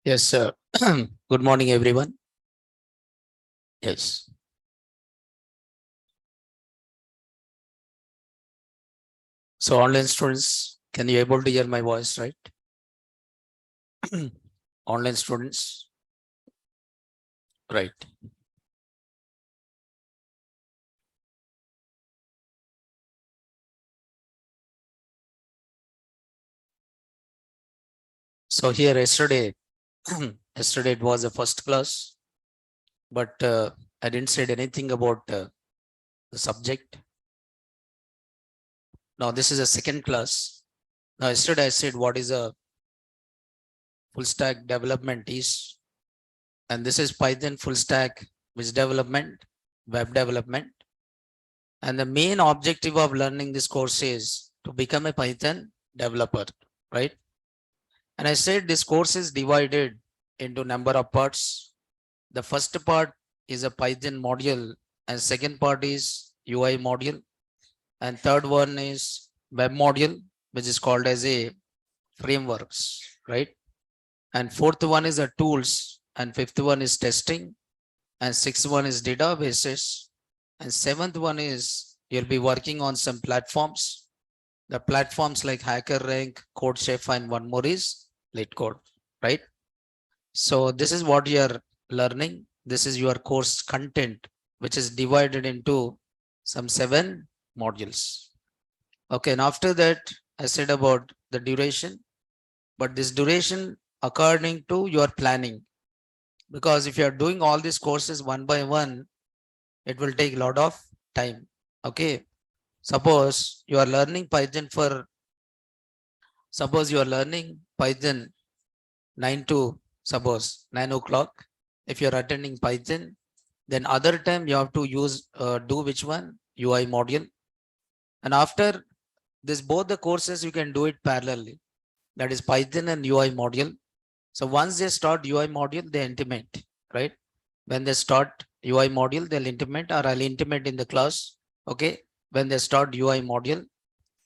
Yes, sir. Good morning, everyone. Yes. So, online students, can you able to hear my voice, right? Online students, right? So here yesterday, yesterday it was a first class, but I didn't say anything about the subject. Now this is a second class. Now yesterday I said what is a full stack development is, and this is Python full stack which development, web development. And the main objective of learning this course is to become a Python developer, right? And I said this course is divided into number of parts. The first part is a Python module, and second part is UI module, and third one is web module, which is called as a frameworks, right? And fourth one is the tools, and fifth one is testing, and sixth one is databases, and seventh one is you'll be working on some platforms. The platforms like HackerRank, CodeChef, and one more is LeetCode, right? So this is what you are learning. This is your course content, which is divided into some 7 modules. Okay, and after that, I said about the duration, but this duration according to your planning, because if you are doing all these courses one by one, it will take a lot of time. Okay, suppose you are learning Python 9 to suppose 9 o'clock. If you're attending Python, then other time you have to use do which one? UI module. And after this, both the courses you can do it parallelly. That is Python and UI module. So once they start UI module, they intimate, right? When they start UI module, they'll intimate, or I'll intimate in the class. Okay. When they start UI module.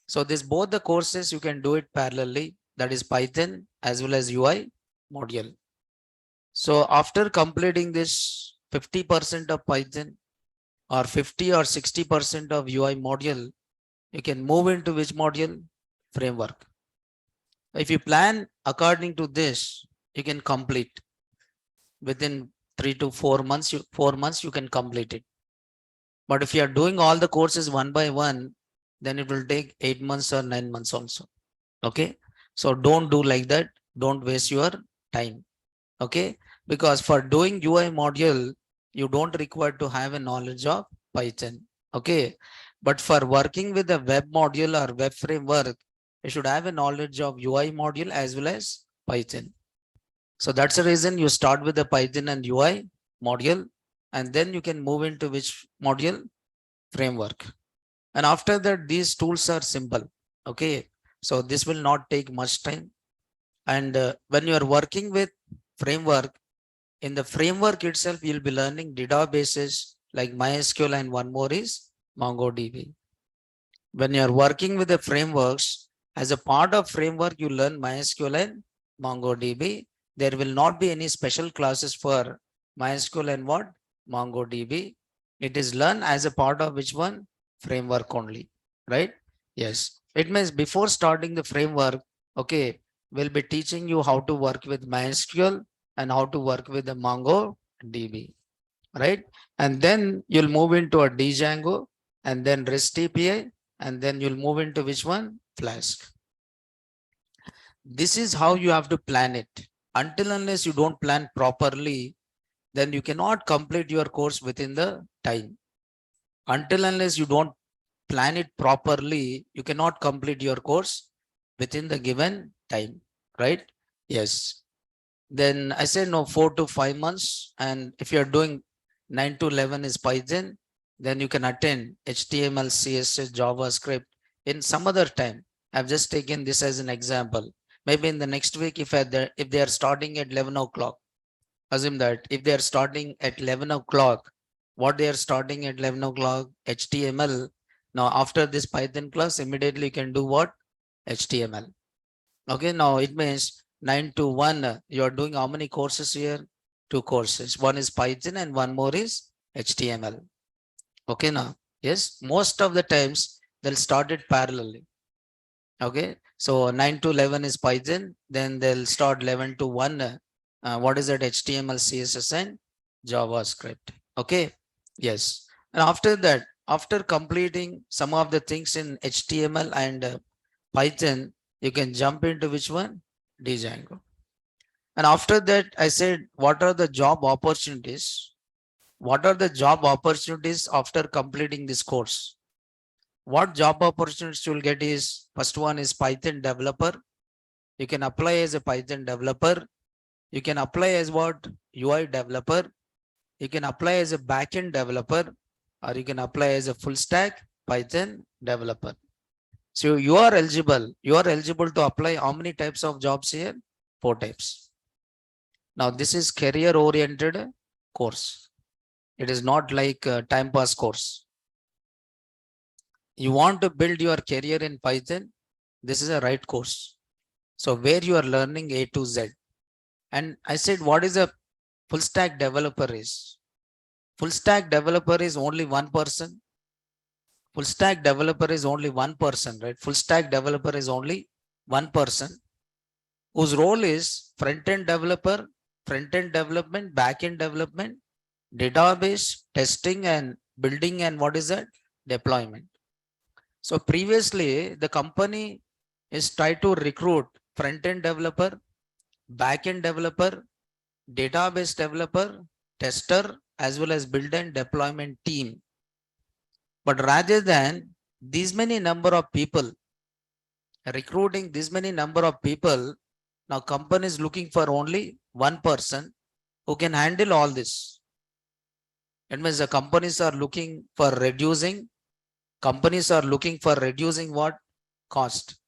So this both the courses you can do it parallelly. That is Python as well as UI module. So after completing this 50% of Python or 50 or 60% of UI module, you can move into which module? Framework. If you plan according to this, you can complete within 3 to 4 months. 4 months you can complete it. But if you are doing all the courses one by one, then it will take 8 months or 9 months also. Okay. So don't do like that. Don't waste your time. Okay. Because for doing UI module, you don't require to have a knowledge of Python. Okay. But for working with a web module or web framework, you should have a knowledge of UI module as well as Python. So that's the reason you start with the Python and UI module, and then you can move into which module? Framework. And after that, these tools are simple. Okay. So this will not take much time. And when you are working with framework, in the framework itself, you'll be learning databases like MySQL, and one more is MongoDB. When you are working with the frameworks, as a part of framework, you learn MySQL and MongoDB. There will not be any special classes for MySQL and what? MongoDB. It is learned as a part of which one? Framework only, right? Yes. It means before starting the framework, okay, we'll be teaching you how to work with MySQL and how to work with the MongoDB, right? And then you'll move into a Django and then REST API, and then you'll move into which one? Flask. This is how you have to plan it. Until unless you don't plan properly, then you cannot complete your course within the time. Until unless you don't plan it properly, you cannot complete your course within the given time, right? Yes. Then I said no, 4 to 5 months. And if you're doing 9 to 11 is Python, then you can attend HTML, CSS, JavaScript in some other time. I've just taken this as an example. Maybe in the next week, if they are starting at 11 o'clock, assume that if they are starting at 11 o'clock, what they are starting at 11 o'clock, HTML. Now, after this Python class, immediately you can do what? HTML. Okay, now it means 9 to 1, you are doing how many courses here? 2 courses. One is Python and one more is HTML. Okay, now, yes, most of the times they'll start it parallelly. Okay, so 9 to 11 is Python, then they'll start 11 to 1. What is that? HTML, CSS, and JavaScript. Okay, yes. And after that, after completing some of the things in HTML and Python, you can jump into which one? Django. And after that, I said, what are the job opportunities? What are the job opportunities after completing this course? What job opportunities you'll get is, first one is Python developer. You can apply as a Python developer. You can apply as what? UI developer. You can apply as a backend developer, or you can apply as a full stack Python developer. So you are eligible. You are eligible to apply how many types of jobs here? 4 types. Now this is career oriented course. It is not like a time pass course. You want to build your career in Python, this is a right course. So where you are learning A to Z. And I said, what is a full stack developer is? Full stack developer is only one person. Full stack developer is only one person, right? Full stack developer is only one person whose role is front-end developer, front-end development, back-end development, database, testing and building, and what is that? Deployment. So previously, the company is trying to recruit front-end developer, back-end developer, database developer, tester, as well as build and deployment team. But rather than these many number of people, recruiting this many number of people, now company is looking for only one person who can handle all this. It means the companies are looking for reducing what? Cost.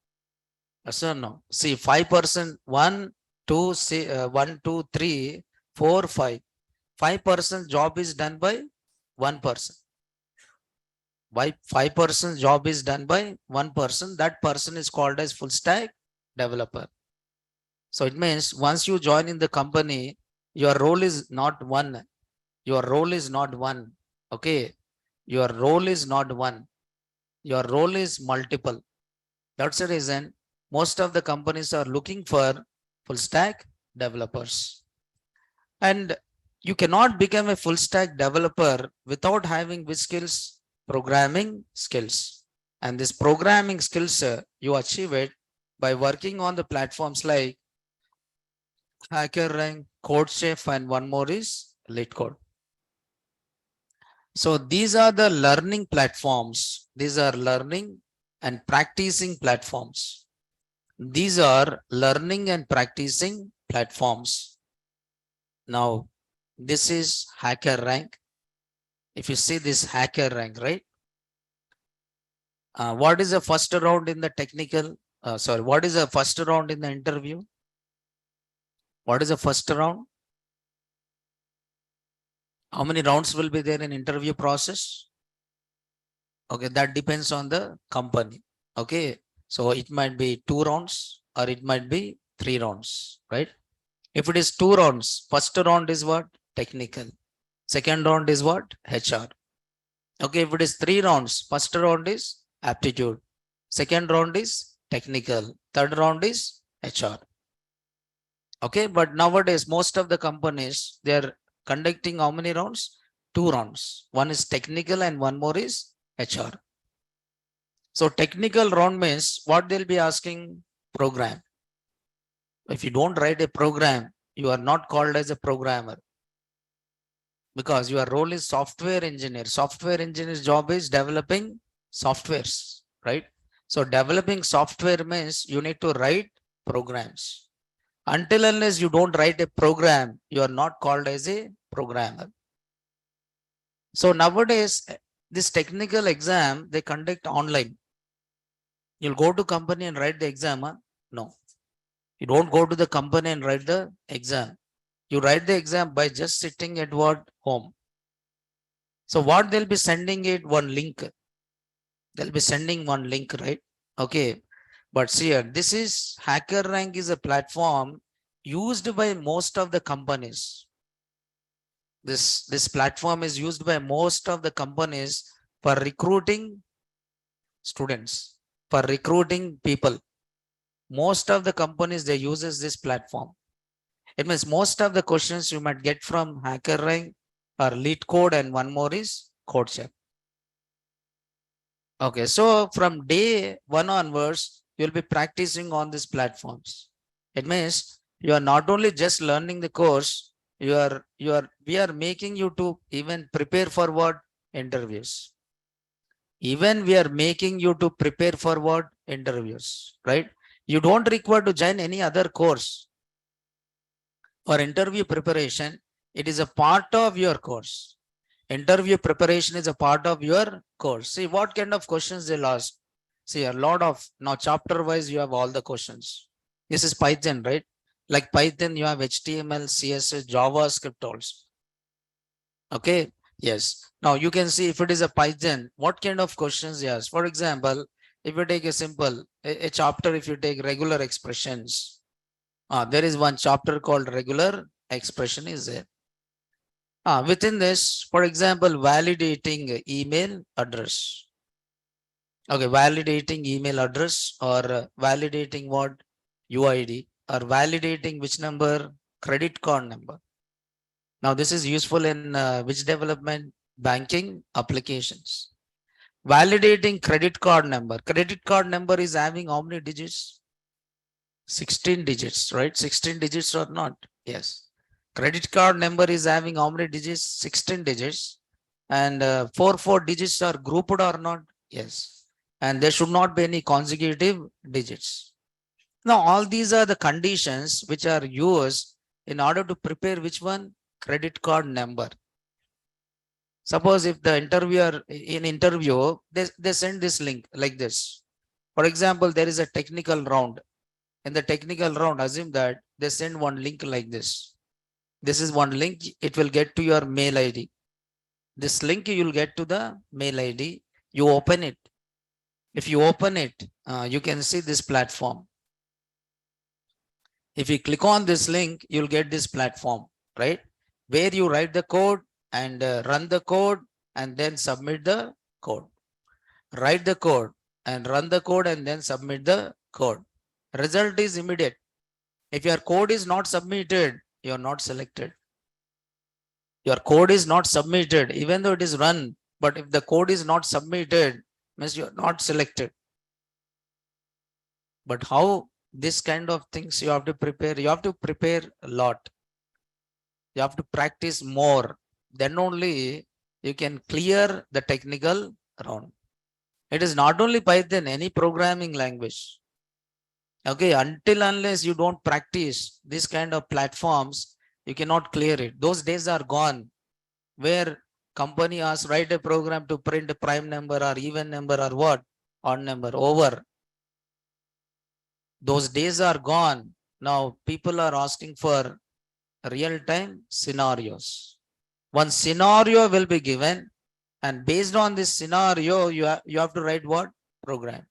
Yes or no? See, 5%, 1, 2, 1, 2, 3, 4, 5. 5% job is done by one person. Why 5% job is done by one person? That person is called as full stack developer. So it means once you join in the company, your role is not one. Your role is not one. Okay. Your role is not one. Your role is multiple. That's the reason most of the companies are looking for full stack developers. And you cannot become a full stack developer without having which skills? Programming skills. And this programming skills, you achieve it by working on the platforms like HackerRank, CodeChef, and one more is LeetCode. So these are the learning platforms. These are learning and practicing platforms. These are learning and practicing platforms. Now, this is HackerRank. If you see this HackerRank, right? What is the first round in the technical? What is the first round in the interview? What is the first round? How many rounds will be there in interview process? Okay, that depends on the company. Okay, so it might be 2 rounds or it might be 3 rounds, right? If it is 2 rounds, first round is what? Technical. Second round is what? HR. Okay, if it is 3 rounds, first round is aptitude. Second round is technical. Third round is HR. Okay, but nowadays, most of the companies, they are conducting how many rounds? 2 rounds. One is technical and one more is HR. So technical round means what they'll be asking? Program. If you don't write a program, you are not called as a programmer because your role is software engineer. Software engineer's job is developing softwares, right? So developing software means you need to write programs. Until unless you don't write a program, you are not called as a programmer. So nowadays, this technical exam, they conduct online. You'll go to company and write the exam. Huh? No, you don't go to the company and write the exam. You write the exam by just sitting at what? Home. So what they'll be sending it? One link. They'll be sending one link, right? Okay. But see here, this is HackerRank is a platform used by most of the companies. This platform is used by most of the companies for recruiting students, for recruiting people. Most of the companies, they uses this platform. It means most of the questions you might get from HackerRank or Lead Code, and one more is CodeCheck. Okay, so from day one onwards, you'll be practicing on these platforms. It means you are not only just learning the course, we are making you to even prepare for what? Interviews. Even we are making you to prepare for what? Interviews, right? You don't require to join any other course or interview preparation. It is a part of your course. Interview preparation is a part of your course. See what kind of questions they'll ask. See a lot of, now chapter wise you have all the questions. This is Python, right? Like Python, you have HTML, CSS, JavaScript also. Okay. Yes. Now you can see if it is a Python, what kind of questions? Yes. For example, if you take a simple a chapter, if you take regular expressions, there is one chapter called regular expression is there. Within this, for example, validating email address. Okay, validating email address, or validating what? UID, or validating which number? Credit card number. Now this is useful in which development? Banking applications. Validating credit card number. Credit card number is having how many digits? 16 digits, right? 16 digits or not? Yes. Credit card number is having how many digits? 16 digits. And four digits are grouped or not? Yes. And there should not be any consecutive digits. Now, all these are the conditions which are used in order to prepare which one? Credit card number. Suppose if the interviewer in interview, they send this link like this. For example, there is a technical round. In the technical round, assume that they send one link like this. This is one link. It will get to your mail ID. This link you will get to the mail ID. You open it. If you open it, you can see this platform. If you click on this link, you'll get this platform, right? Where you write the code and run the code and then submit the code. Write the code and run the code and then submit the code. Result is immediate. If your code is not submitted, you are not selected. Your code is not submitted, even though it is run, but if the code is not submitted, means you are not selected. But how this kind of things you have to prepare? You have to prepare a lot. You have to practice more. Then only you can clear the technical round. It is not only Python, any programming language. Okay, until unless you don't practice this kind of platforms, you cannot clear it. Those days are gone where company asks write a program to print a prime number or even number or what? Odd number. Over. Those days are gone. Now people are asking for real-time scenarios. One scenario will be given, and based on this scenario, you have to write what? Program.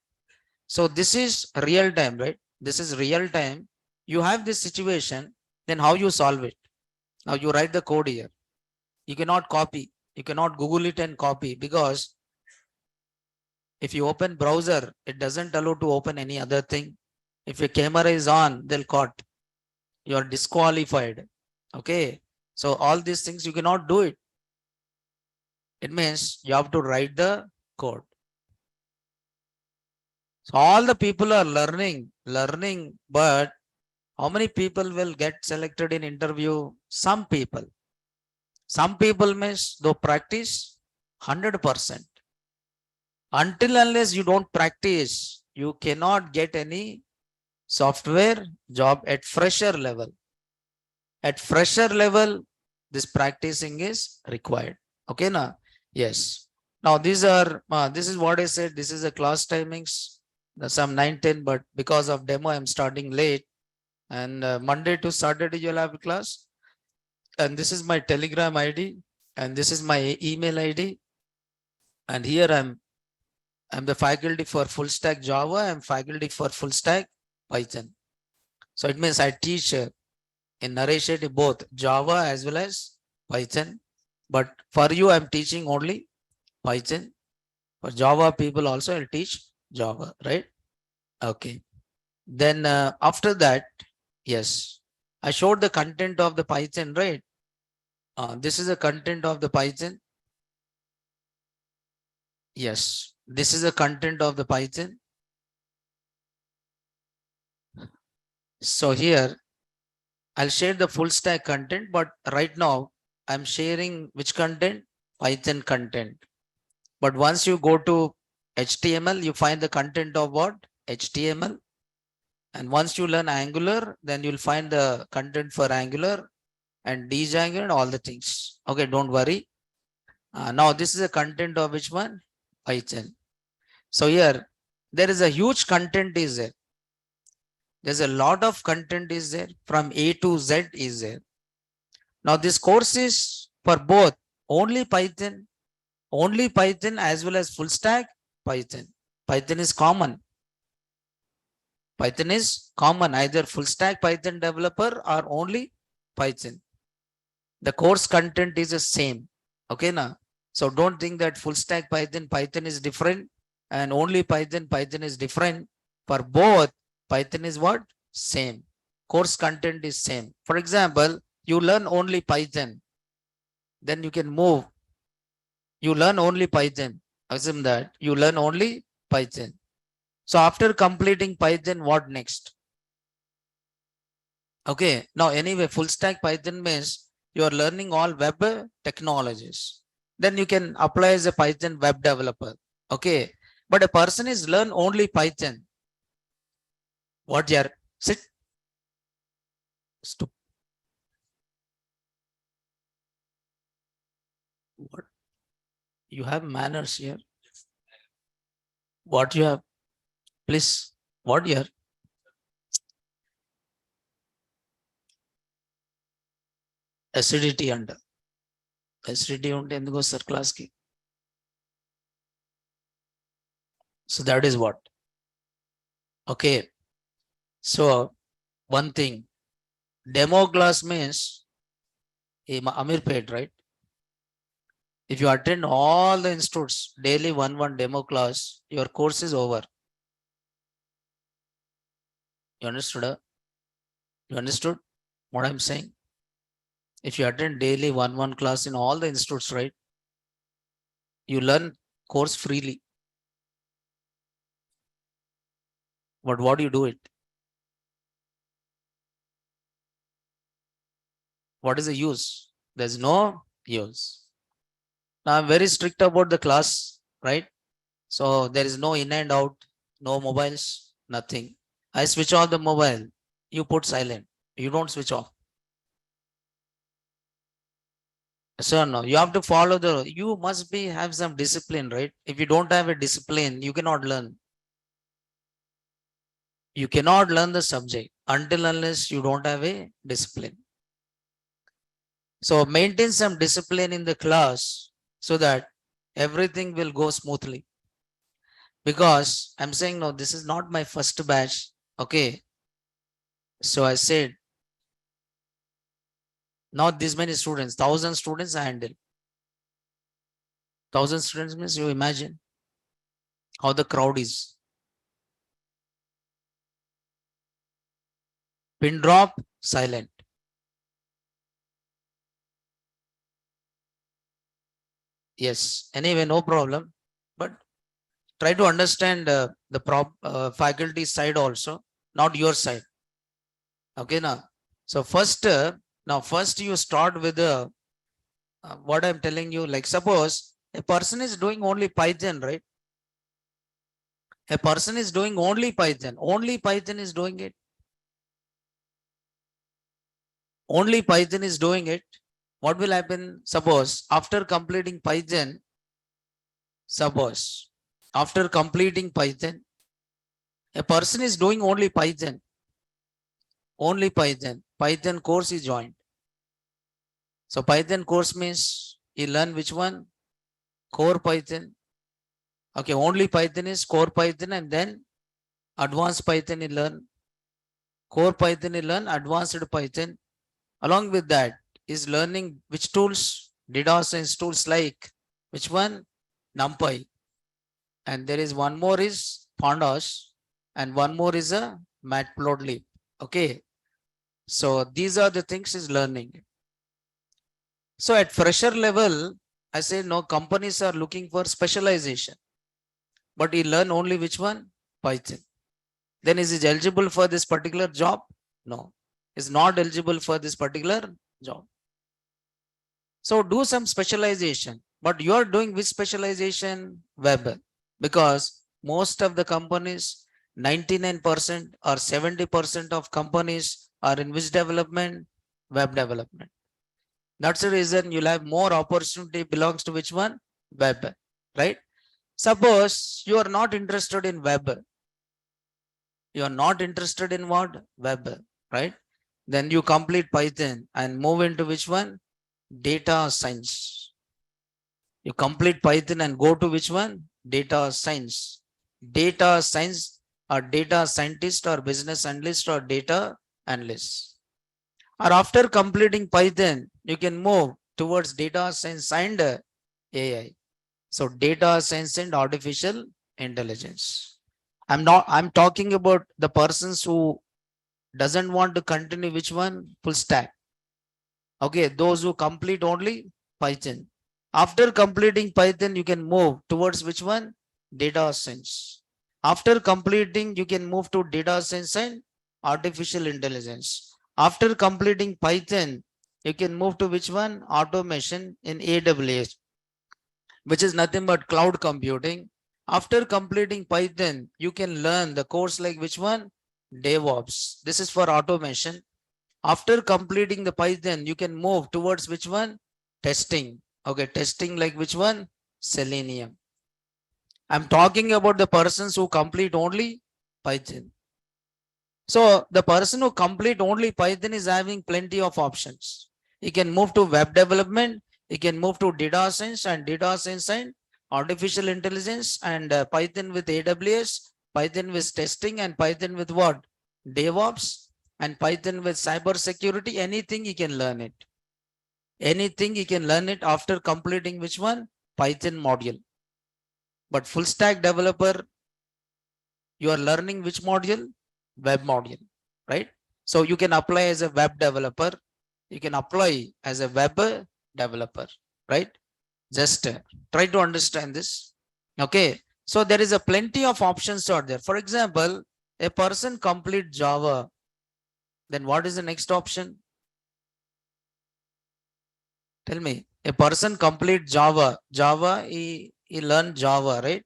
So this is real time, right? This is real time. You have this situation, then how you solve it? Now you write the code here. You cannot copy. You cannot Google it and copy, because if you open browser, it doesn't allow to open any other thing. If your camera is on, they'll caught. You are disqualified. Okay. So all these things you cannot do it. It means you have to write the code. So all the people are learning, but how many people will get selected in interview? Some people. Some people means though practice 100%. Until unless you don't practice, you cannot get any software job at fresher level. At fresher level, this practicing is required. Okay, now? Yes. Now these are, this is what I said. This is the class timings. Some 9-10, but because of demo, I'm starting late. And Monday to Saturday, you'll have a class. And this is my Telegram ID. And this is my email ID. And here I'm the faculty for full stack Java. I'm faculty for full stack Python. So it means I teach In NareshIT, both Java as well as Python. But for you, I'm teaching only Python. For Java people also, I'll teach Java, right? Okay. Then after that, yes, I showed the content of the Python, right? This is the content of the Python. Yes, this is the content of the Python. So here I'll share the full stack content, but right now I'm sharing which content? Python content. But once you go to HTML, you find the content of what? HTML. And once you learn Angular, then you'll find the content for Angular and Django and all the things. Okay, don't worry. Now this is the content of which one? Python. So here there is a huge content is there. There's a lot of content is there from A to Z is there. Now this course is for both only Python as well as full stack Python. Python is common. Python is common, either full stack Python developer or only Python. The course content is the same. Okay, now. So don't think that full stack Python is different and only Python is different. For both, Python is what? Same. Course content is same. For example, you learn only Python, then you can move. You learn only Python. Assume that you learn only Python. So after completing Python, what next? Okay, now anyway, full stack Python means you are learning all web technologies. Then you can apply as a Python web developer. Okay, but a person is learn only Python. What you are sit? Stop. What? You have manners here. What you have? Please, what you are? Acidity under. Acidity unte enduko sir class ki. So that is what. Okay. So one thing, demo class means Amir paid, right? If you attend all the institutes daily one demo class, your course is over. You understood? You understood what I'm saying? If you attend daily one class in all the institutes, right? You learn course freely. But what do you do it? What is the use? There's no use. Now I'm very strict about the class, right? So there is no in and out, no mobiles, nothing. I switch off the mobile. You put silent. You don't switch off. So no, you have to follow you must have some discipline, right? If you don't have a discipline, you cannot learn. You cannot learn the subject until unless you don't have a discipline. So maintain some discipline in the class so that everything will go smoothly. Because I'm saying, no, this is not my first batch. Okay. So I said, not this many students, 1,000 students I handle. 1,000 students means you imagine how the crowd is. Pin drop, silent. Yes, anyway, no problem. But try to understand the faculty side also, not your side. Okay, now. So first, first you start with what I'm telling you. Like suppose a person is doing only Python, right? A person is doing only Python. Only Python is doing it. Only Python is doing it. What will happen? Suppose after completing Python, a person is doing only Python. Only Python. Python course is joined. So Python course means you learn which one? Core Python. Okay, only Python is core Python, and then advanced Python you learn. Core Python you learn, advanced Python. Along with that is learning which tools, data science tools like which one? NumPy. And there is one more is Pandas, and one more is a Matplotlib. Okay. So these are the things is learning. So at fresher level, I say no, companies are looking for specialization, but he learn only which one? Python. Then is he eligible for this particular job? No, is not eligible for this particular job. So do some specialization, but you are doing which specialization? Web, because most of the companies, 99% or 70% of companies are in which development? Web development. That's the reason you'll have more opportunity belongs to which one? Web, right? Suppose you are not interested in web. You are not interested in what? Web, right? Then you complete Python and move into which one? Data science. You complete Python and go to which one? Data science. Data science or data scientist or business analyst or data analyst. Or after completing Python, you can move towards data science and AI. So data science and artificial intelligence. I'm talking about the persons who doesn't want to continue which one? Full stack. Okay, those who complete only Python. After completing Python, you can move towards which one? Data science. After completing, you can move to data science and artificial intelligence. After completing Python, you can move to which one? Automation in AWS, which is nothing but cloud computing. After completing Python, you can learn the course like which one? DevOps. This is for automation. After completing the Python, you can move towards which one? Testing. Okay, testing like which one? Selenium. I'm talking about the persons who complete only Python. So the person who complete only Python is having plenty of options. He can move to web development, he can move to data science and artificial intelligence and Python with AWS, Python with testing and Python with what? DevOps and Python with cyber security. Anything he can learn it. Anything he can learn it after completing which one? Python module. But full stack developer, you are learning which module? Web module, right? So you can apply as a web developer. You can apply as a web developer, right? Just try to understand this. Okay. So there is a plenty of options out there. For example, a person complete Java. Then what is the next option? Tell me. A person complete Java. Java, he learned Java, right?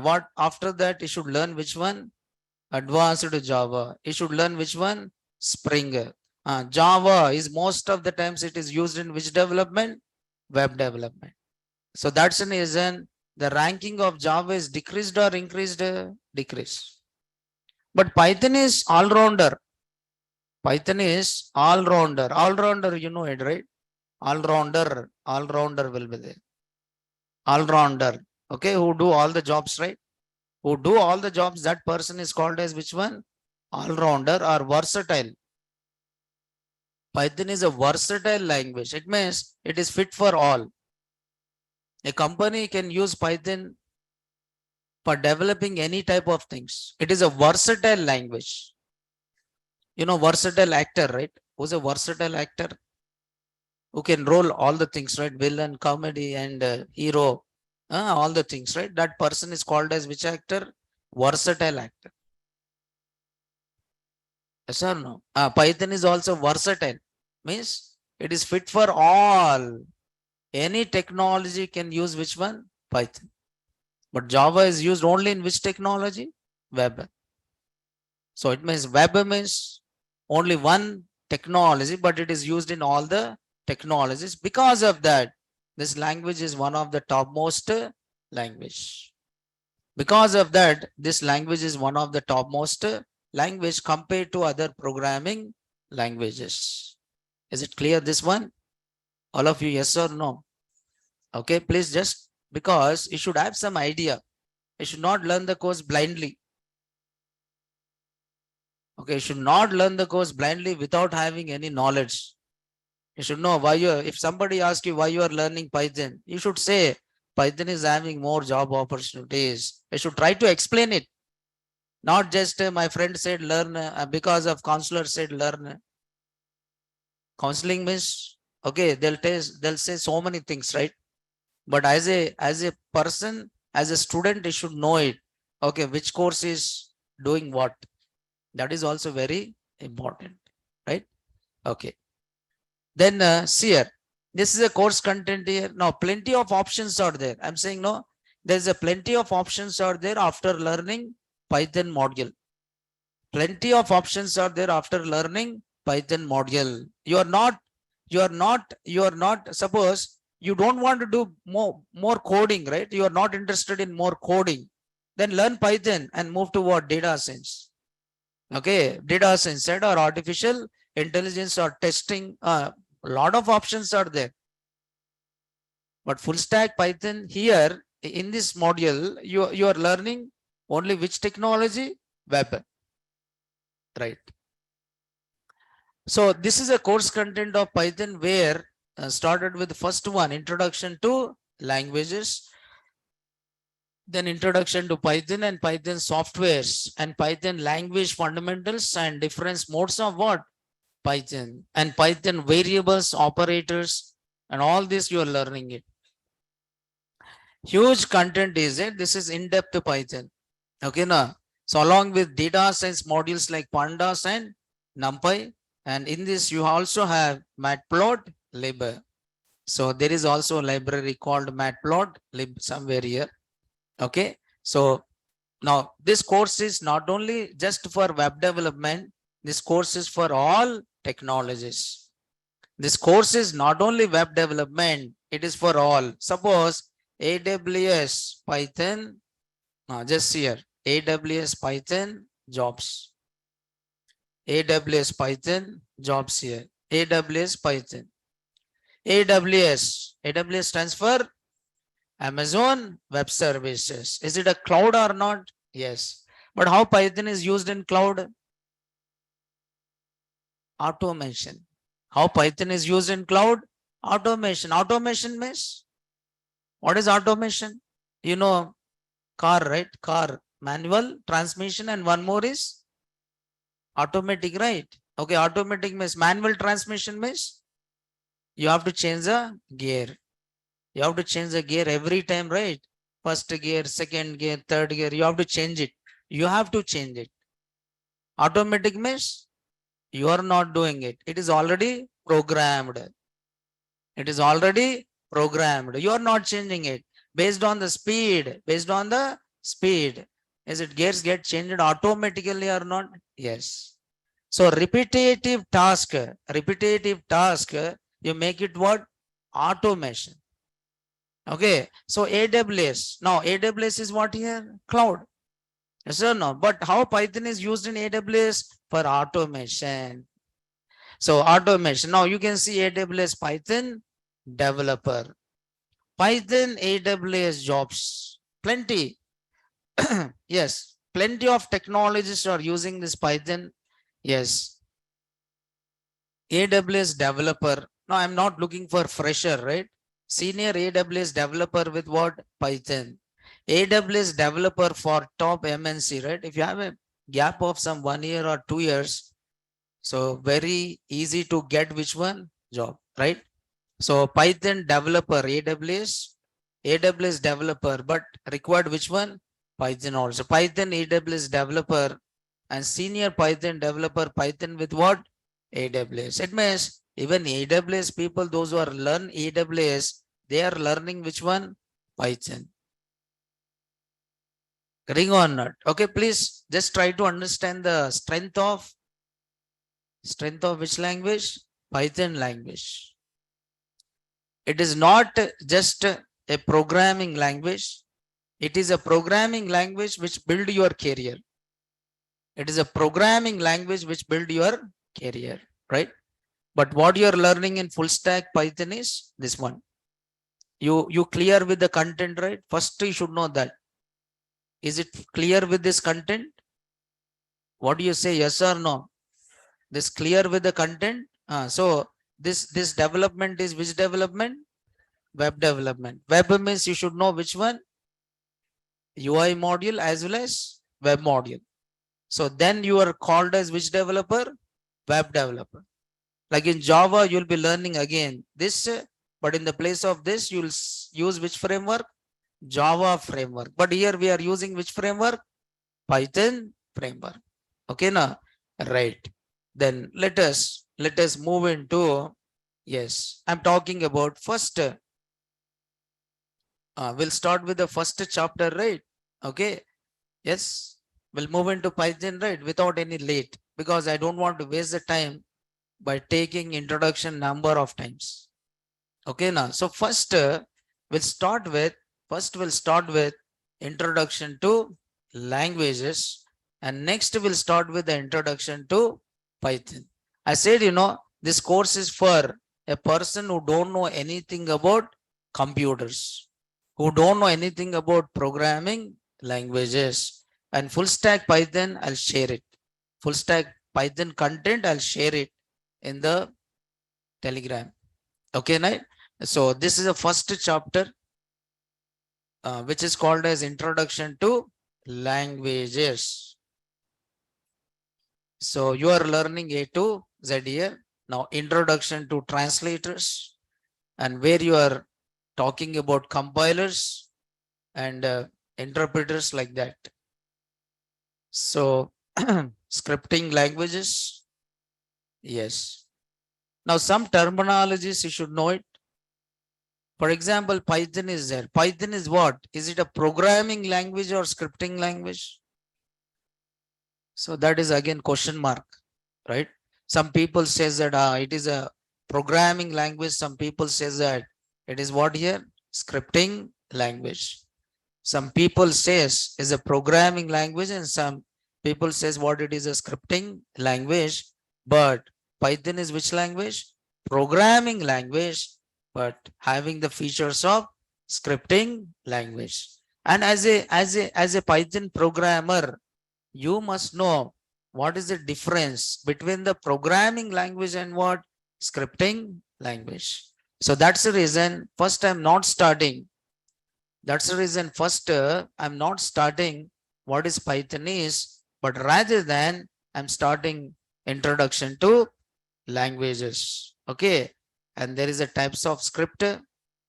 What after that he should learn which one? Advanced Java. He should learn which one? Spring. Java is most of the times it is used in which development? Web development. So that's the reason the ranking of Java is decreased or increased? Decreased. But Python is all-rounder. Python is all-rounder. All-rounder, you know it, right? All-rounder. All-rounder will be there. All-rounder. Okay, who do all the jobs, right? Who do all the jobs, that person is called as which one? All-rounder or versatile. Python is a versatile language. It means it is fit for all. A company can use Python for developing any type of things. It is a versatile language. You know, versatile actor, right? Who's a versatile actor? Who can roll all the things, right? Villain, comedy, and hero. All the things, right? That person is called as which actor? Versatile actor. Yes or no? Python is also versatile. Means it is fit for all. Any technology can use which one? Python. But Java is used only in which technology? Web. So it means web means only one technology, but it is used in all the technologies. Because of that, this language is one of the topmost language. Because of that, this language is one of the topmost language compared to other programming languages. Is it clear this one? All of you, yes or no? Okay, please just because you should have some idea. You should not learn the course blindly. Okay, you should not learn the course blindly without having any knowledge. You should know why if somebody asks you why you are learning Python, you should say Python is having more job opportunities. You should try to explain it. Not just my friend said learn because of counselor said learn. Counseling means, okay, they'll say so many things, right? But as a person, as a student, you should know it. Okay, which course is doing what? That is also very important, right? Okay. Then see here, this is a course content here. Now, plenty of options are there. I'm saying no, there's a plenty of options are there after learning Python module. Plenty of options are there after learning Python module. You are not, suppose you don't want to do more coding, right? You are not interested in more coding. Then learn Python and move to what? Data science. Okay, data science or artificial intelligence or testing. A lot of options are there. But full stack Python here in this module, you are learning only which technology? Web. Right. So this is a course content of Python where started with the first one, introduction to languages, then introduction to Python and Python softwares and Python language fundamentals and different modes of what? Python and Python variables, operators, and all this you are learning it. Huge content is it. This is in-depth Python. Okay, now. So along with data science modules like Pandas and NumPy, and in this you also have Matplotlib. So there is also a library called Matplotlib somewhere here. Okay, so now this course is not only just for web development. This course is for all technologies. This course is not only web development. It is for all. Suppose AWS Python. Just here. AWS Python jobs. AWS Python jobs here. AWS Python. AWS stands for Amazon Web Services. Is it a cloud or not? Yes. But how Python is used in cloud? Automation. How Python is used in cloud? Automation. Automation means? What is automation? You know, car, right? Car. Manual, transmission, and one more is automatic, right? Okay, automatic means manual transmission means you have to change the gear. You have to change the gear every time, right? First gear, second gear, third gear. You have to change it. You have to change it. Automatic means you are not doing it. It is already programmed. It is already programmed. You are not changing it based on the speed. Based on the speed. Is it gears get changed automatically or not? Yes. So repetitive task, you make it what? Automation. Okay. So AWS. Now AWS is what here? Cloud. Yes or no? But how Python is used in AWS? For automation. So automation. Now you can see AWS Python developer. Python AWS jobs. Plenty. Yes. Plenty of technologists are using this Python. Yes. AWS developer. Now I'm not looking for fresher, right? Senior AWS developer with what? Python. AWS developer for top MNC, right? If you have a gap of some 1 year or 2 years, so very easy to get which one? Job, right? So Python developer, AWS developer, but required which one? Python also. Python AWS developer and senior Python developer, Python with what? AWS. It means even AWS people, those who are learn AWS, they are learning which one? Python. Ring or not? Okay, please just try to understand the strength of which language? Python language. It is not just a programming language. It is a programming language which build your career. It is a programming language which build your career, right? But what you are learning in full stack Python is this one. You clear with the content, right? First you should know that. Is it clear with this content? What do you say? Yes or no? This clear with the content? So this development is which development? Web development. Web means you should know which one? UI module as well as web module. So then you are called as which developer? Web developer. Like in Java, you'll be learning again this, but in the place of this, you'll use which framework? Java framework. But here we are using which framework? Python framework. Okay, now, right. Then let us move into, yes, I'm talking about first, we'll start with the first chapter, right? Okay, yes, we'll move into Python, right, without any late, because I don't want to waste the time by taking introduction number of times. Okay, now, so first we'll start with introduction to languages, and next we'll start with the introduction to Python. I said, this course is for a person who don't know anything about computers, who don't know anything about programming languages, and full stack Python, I'll share it. Full stack Python content, I'll share it in the Telegram. Okay, right? So this is the first chapter, which is called as Introduction to Languages. So you are learning A to Z here. Now Introduction to Translators, and where you are talking about compilers and interpreters like that. So scripting languages. Yes. Now some terminologies you should know it. For example, Python is there. Python is what? Is it a programming language or scripting language? So that is again question mark, right? Some people says that it is a programming language. Some people says that it is what here? Scripting language. Some people says is a programming language, and some people says what it is a scripting language. But Python is which language? Programming language, but having the features of scripting language. And as a Python programmer, you must know what is the difference between the programming language and what? Scripting language. So that's the reason first I'm not starting. That's the reason first I'm not starting what is Python is, but rather than I'm starting introduction to languages. Okay. And there is a types of script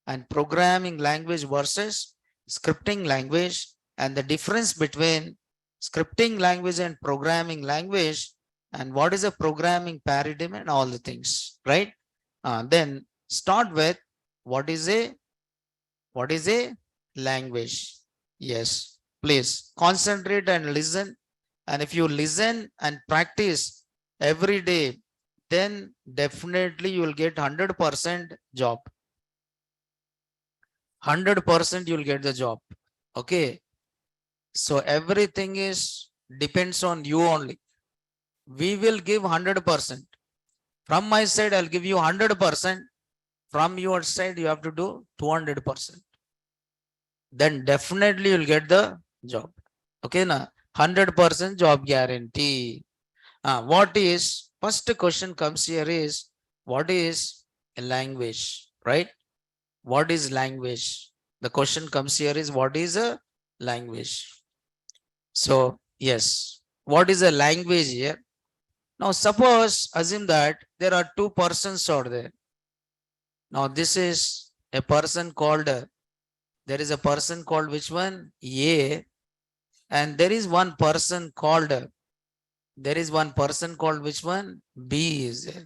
and programming language versus scripting language, and the difference between scripting language and programming language, and what is a programming paradigm and all the things, right? Then start with what is a language. Yes, please concentrate and listen. And if you listen and practice every day, then definitely you will get 100% job. 100% you'll get the job. Okay. So everything is depends on you only. We will give 100%. From my side, I'll give you 100%. From your side, you have to do 200%. Then definitely you'll get the job. Okay, na 100% job guarantee. What is, first question comes here is, what is a language, right? What is language? The question comes here is, what is a language? So yes, what is a language here? Now suppose, assume that there are two persons out there. Now this is a person called, there is a person called which one? A. And there is one person called, which one? B is there.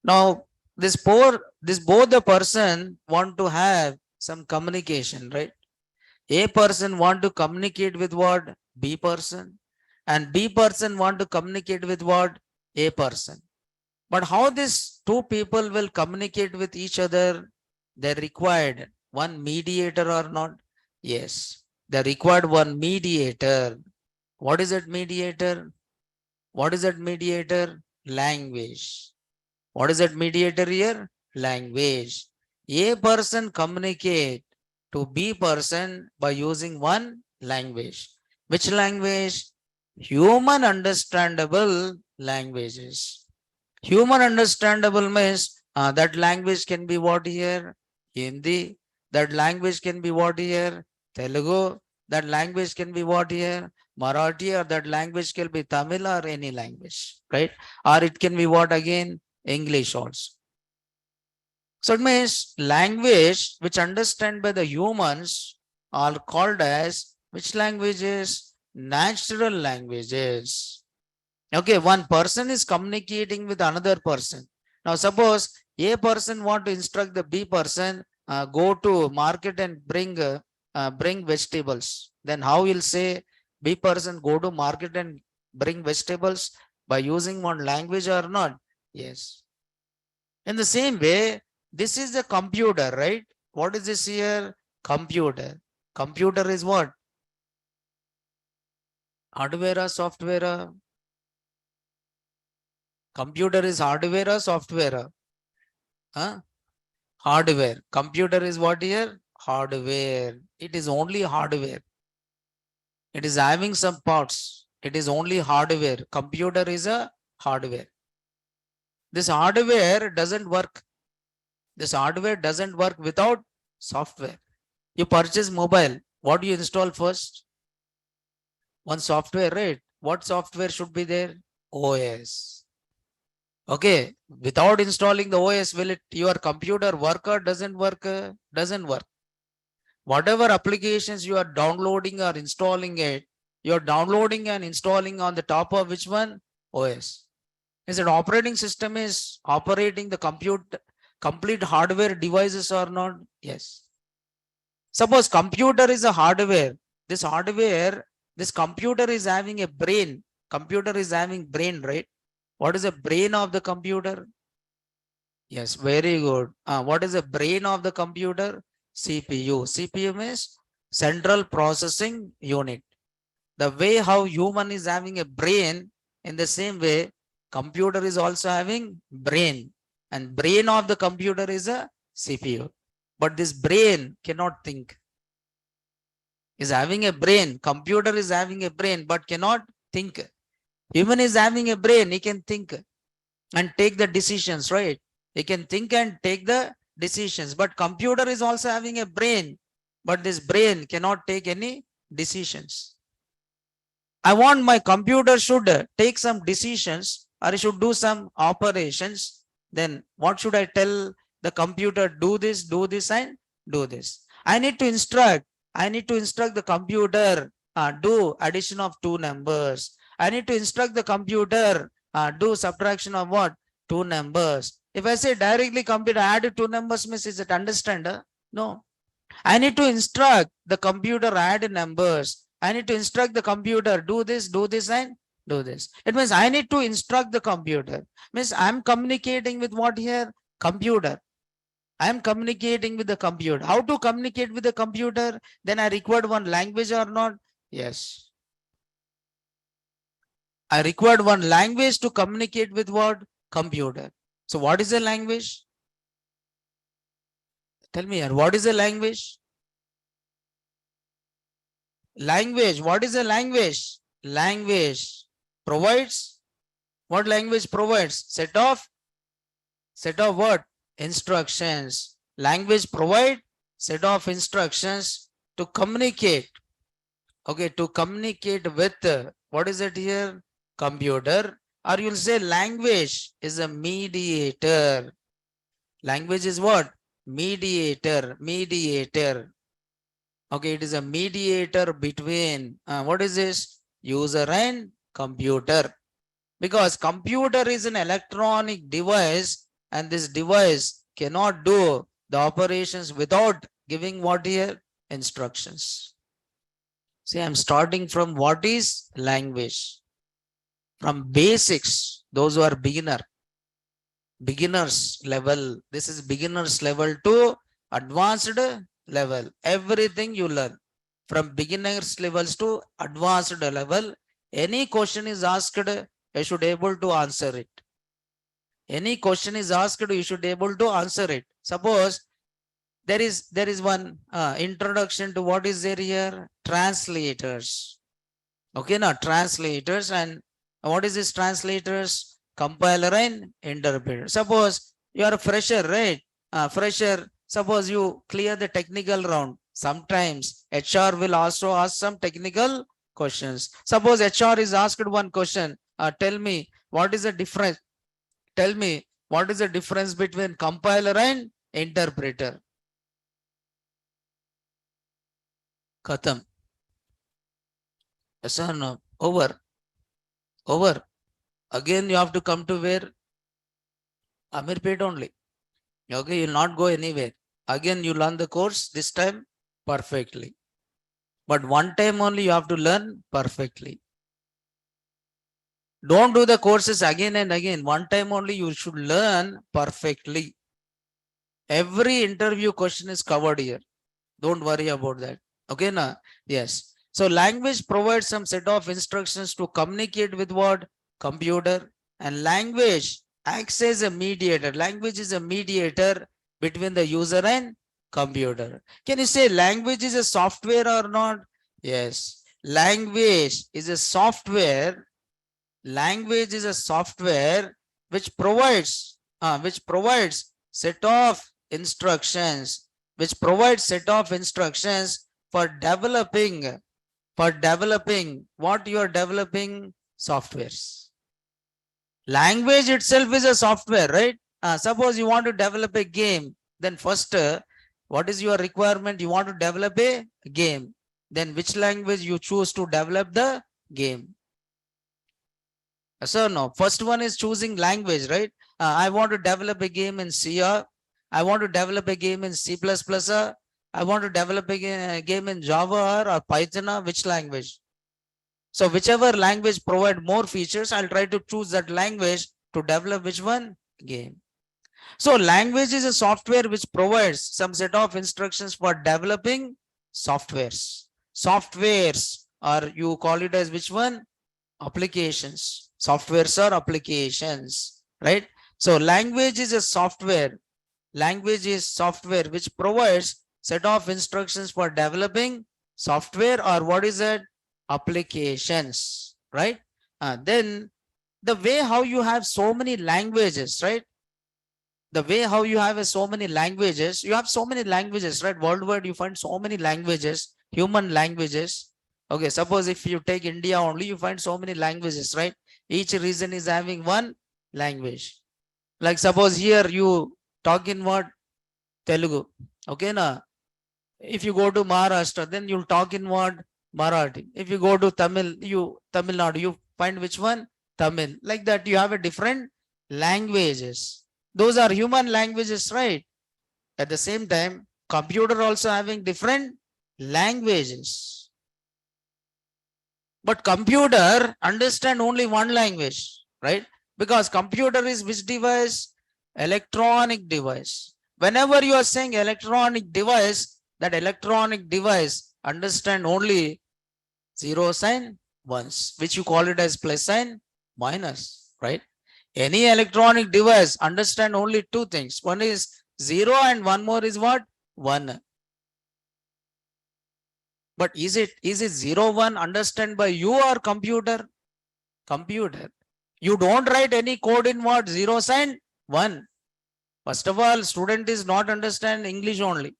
Now this both the person want to have some communication, right? A person want to communicate with what? B person. And B person want to communicate with what? A person. But how these two people will communicate with each other? They required one mediator or not? Yes, they required one mediator. What is that mediator? What is that mediator? Language. What is that mediator here? Language. A person communicate to B person by using one language. Which language? Human understandable languages. Human understandable means That language can be what here? Hindi. That language can be what here? Telugu. That language can be what here? Marathi, or that language can be Tamil or any language, right? Or it can be what again? English also. So it means language which understand by the humans are called as which languages? Natural languages. Okay, one person is communicating with another person. Now suppose A person want to instruct the B person, go to market and bring vegetables. Then how will say B person go to market and bring vegetables by using one language or not? Yes. In the same way, this is the computer, right? What is this here? Computer. Computer is what? Hardware or software? Computer is hardware or software? Huh? Hardware. Computer is what here? Hardware. It is only hardware. It is having some parts. It is only hardware. Computer is a hardware. This hardware doesn't work. This hardware doesn't work without software. You purchase mobile. What do you install first? One software, right? What software should be there? OS. Okay. Without installing the OS, will it your computer work or doesn't work? Doesn't work. Whatever applications you are downloading or installing it, you're downloading and installing on the top of which one? OS. Is it operating system is operating the complete hardware devices or not? Yes. Suppose computer is a hardware. This hardware, this computer is having a brain. Computer is having brain, right? What is the brain of the computer? Yes, very good. What is the brain of the computer? CPU. CPU means Central Processing Unit. The way how human is having a brain, in the same way, computer is also having brain. And brain of the computer is a CPU. But this brain cannot think. Is having a brain. Computer is having a brain, but cannot think. Human is having a brain. He can think and take the decisions, right? He can think and take the decisions. But computer is also having a brain. But this brain cannot take any decisions. I want my computer should take some decisions or should do some operations. Then what should I tell the computer? Do this and do this. I need to instruct the computer, do addition of two numbers. I need to instruct the computer, do subtraction of what? Two numbers. If I say directly computer add two numbers, means is it understand? No. I need to instruct the computer add numbers. I need to instruct the computer do this and do this. It means I need to instruct the computer. Means I'm communicating with what here? Computer. I'm communicating with the computer. How to communicate with the computer? Then I required one language or not? Yes. I required one language to communicate with what? Computer. So what is the language? Tell me here, what is the language? Language. What is a language? Language provides. What language provides? Set of what? Instructions. Language provide set of instructions to communicate. Okay, to communicate with what is it here? Computer. Or you'll say language is a mediator. Language is what? Mediator. Okay, it is a mediator between what is this? User and computer. Because computer is an electronic device and this device cannot do the operations without giving what here? Instructions. See, I'm starting from what is language. From basics, those who are beginners level. This is beginners level to advanced level. Everything you learn from beginners levels to advanced level. Any question is asked, you should be able to answer it. Any question is asked, you should be able to answer it. Suppose there is one introduction to what is there here? Translators. Okay, now translators. And what is this translators? Compiler and interpreter. Suppose You are a fresher, right? Fresher, suppose you clear the technical round. Sometimes HR will also ask some technical questions. Suppose HR is asked one question. Tell me what is the difference? Tell me what is the difference between compiler and interpreter? Khatam. Yes or no? Over. Over. Again, you have to come to where? Amirpet only. Okay, you'll not go anywhere. Again, you learn the course this time perfectly. But one time only you have to learn perfectly. Don't do the courses again and again. One time only you should learn perfectly. Every interview question is covered here. Don't worry about that. Okay, na? Yes. So language provides some set of instructions to communicate with what? Computer. And language acts as a mediator. Language is a mediator between the user and computer. Can you say language is a software or not? Yes. Language is a software. Language is a software which provides set of instructions, for developing what you are developing softwares. Language itself is a software, right? Suppose you want to develop a game, then first what is your requirement? You want to develop a game, then which language you choose to develop the game? So no, first one is choosing language, right? I want to develop a game in C. I want to develop a game in C++. I want to develop a game in Java or Python. Which language? So whichever language provide more features, I'll try to choose that language to develop which one? Game. So language is a software which provides some set of instructions for developing softwares. Softwares, or you call it as which one? Applications. Softwares are applications, right? So language is a software. Language is software which provides set of instructions for developing software, or what is it? Applications, right? Then the way how you have so many languages, right? The way how you have so many languages, you have so many languages, right? Worldwide, you find so many languages, human languages. Okay, suppose if you take India only, you find so many languages, right? Each region is having one language. Like suppose here you talk in what? Telugu. Okay, na? If you go to Maharashtra, then you'll talk in what? Marathi. If you go to Tamil Nadu, you find which one? Tamil. Like that, you have a different languages. Those are human languages, right? At the same time, computer also having different languages. But computer understand only one language, right? Because computer is which device? Electronic device. Whenever you are saying electronic device, that electronic device understand only zeros and ones, which you call it as plus and minus, right? Any electronic device understand only two things. One is zero and one more is what? One. But is it 0, 1 understand by you or computer? Computer. You don't write any code in what? Zeros and 1. First of all, student is not understand English only.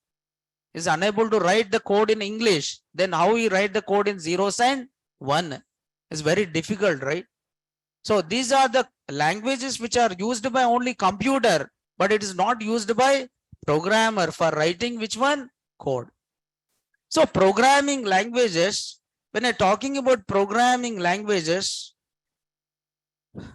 Is unable to write the code in English. Then how he write the code in zeros and 1? It's very difficult, right? So these are the languages which are used by only computer, but it is not used by programmer for writing which one? Code. So programming languages, when I'm talking about programming languages,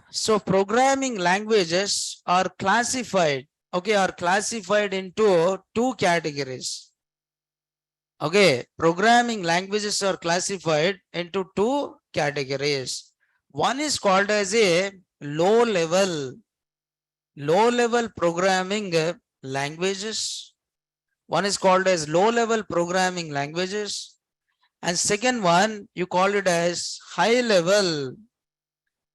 so programming languages are classified, okay, are classified into two categories. Okay, programming languages are classified into two categories. One is called as a low level programming languages. One is called as low level programming languages. And second one, you call it as high level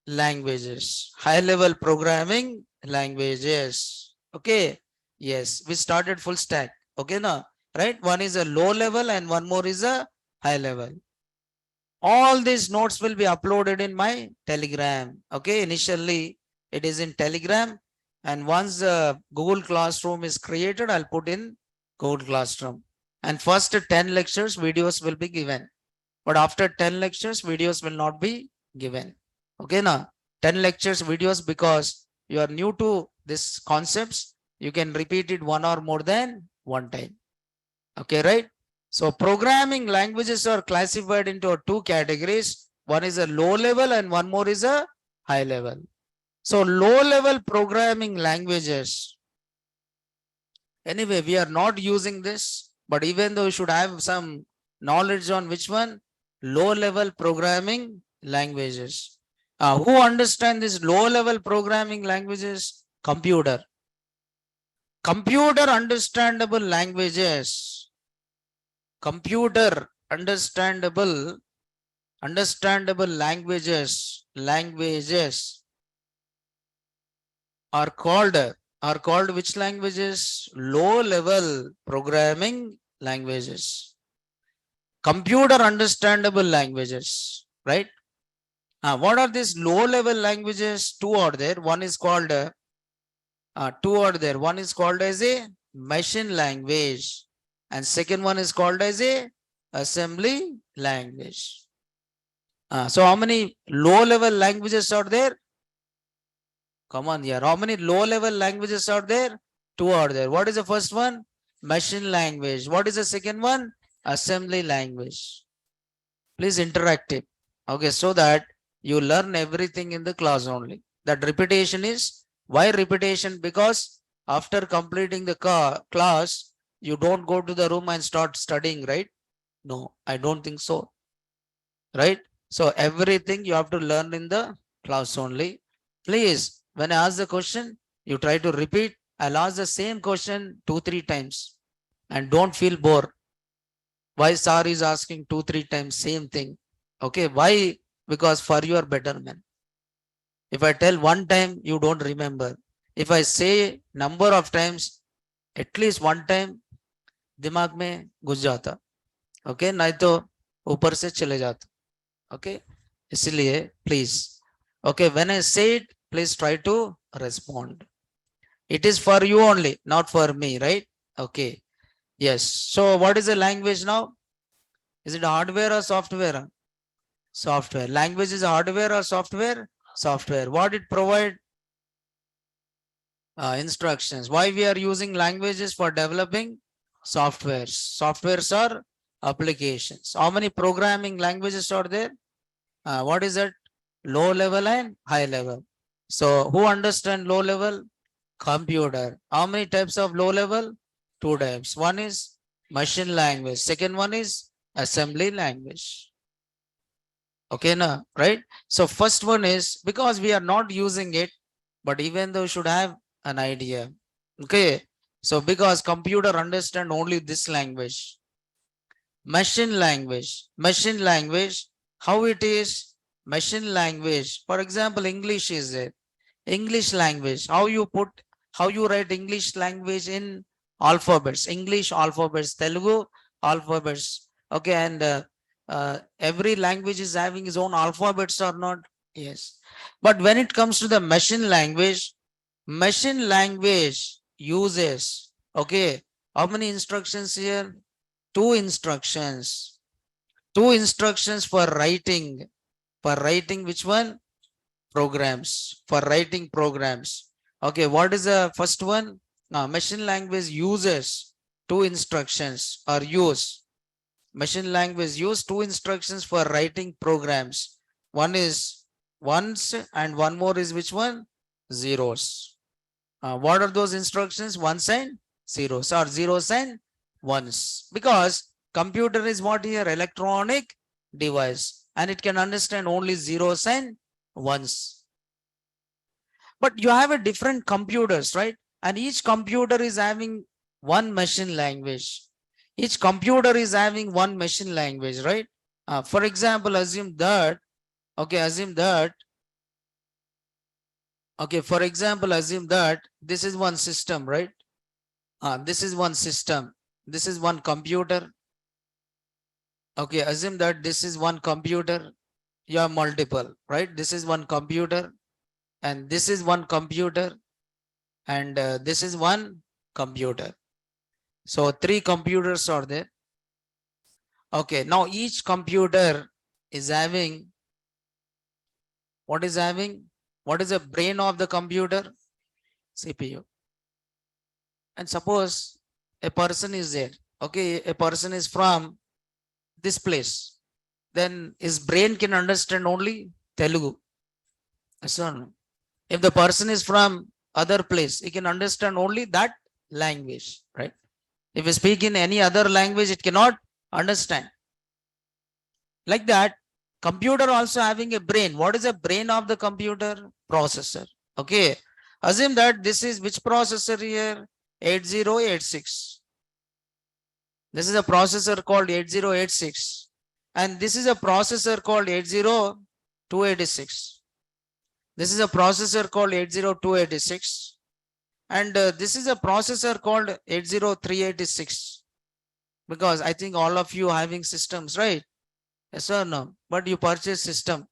languages, high level programming languages. Okay. Yes, we started full stack. Okay, now, right? One is a low level and one more is a high level. All these notes will be uploaded in my Telegram. Okay, initially it is in Telegram. And once the Google Classroom is created, I'll put in Google Classroom. And first 10 lectures, videos will be given. But after 10 lectures, videos will not be given. Okay, now 10 lectures, videos, because you are new to this concepts, you can repeat it one or more than one time. Okay, right? So programming languages are classified into two categories. One is a low level and one more is a high level. So low level programming languages. Anyway, we are not using this, but even though you should have some knowledge on which one, low level programming languages. Who understand this low level programming languages? Computer. Computer understandable languages. Computer understandable languages are called which languages? Low level programming languages. Computer understandable languages, right? What are these low level languages? Two are there. One is called One is called as a machine language, and second one is called as a assembly language. So how many low level languages are there? Come on here. How many low level languages are there? Two are there. What is the first one? Machine language. What is the second one? Assembly language. Please interact it. Okay, so that you learn everything in the class only. That repetition is, why repetition? Because after completing the class, you don't go to the room and start studying, right? No, I don't think so. Right? So everything you have to learn in the class only. Please, when I ask the question, you try to repeat. I'll ask the same question 2-3 times and don't feel bored. Why sir is asking 2-3 times same thing? Okay, why? Because for your betterment. If I tell one time, you don't remember. If I say number of times, at least one time, दिमाग में घुस जाता. Okay, नहीं तो ऊपर से चले जाता. Okay, इसलिए please. Okay, when I say it, please try to respond. It is for you only, not for me, right? Okay. Yes. So what is the language now? Is it hardware or software? Software. Language is hardware or software? Software. What it provide? Instructions. Why we are using languages for developing softwares? Softwares are applications. How many programming languages are there? What is that? Low level and high level. So who understand low level? Computer. How many types of low level? Two types. One is machine language. Second one is assembly language. Okay, now, right? So first one is, because we are not using it, but even though you should have an idea. Okay. So because computer understand only this language. Machine language. Machine language. How it is? Machine language. For example, English is there. English language. How you write English language in alphabets? English alphabets, Telugu alphabets. Okay, and every language is having its own alphabets or not? Yes. But when it comes to the machine language uses, okay, how many instructions here? Two instructions. Two instructions for writing. For writing which one? Programs. For writing programs. Okay, what is the first one? Machine language uses two instructions or use. Machine language use two instructions for writing programs. One is ones and one more is which one? Zeros. What are those instructions? Ones and zeros, or zeros and ones. Because computer is what here? Electronic device, and it can understand only zeros and ones. But you have a different computers, right? And each computer is having one machine language. Each computer is having one machine language, right? For example, assume that, for example, assume that this is one system, right? This is one system. This is one computer. Okay, assume that this is one computer. You have multiple, right? This is one computer and this is one computer. and this is one computer. So 3 computers are there. Okay, now each computer is having, what is the brain of the computer? CPU. And suppose a person is there. Okay, a person is from this place. Then his brain can understand only Telugu. Yes or no? If the person is from other place, he can understand only that language, right? If you speak in any other language, it cannot understand. Like that, computer also having a brain. What is the brain of the computer? Processor. Okay. Assume that this is which processor here? 8086. This is a processor called 8086. And this is a processor called 80286. This is a processor called 80286. And this is a processor called 80386. Because I think all of you are having systems, right? Yes or no? But you purchase system.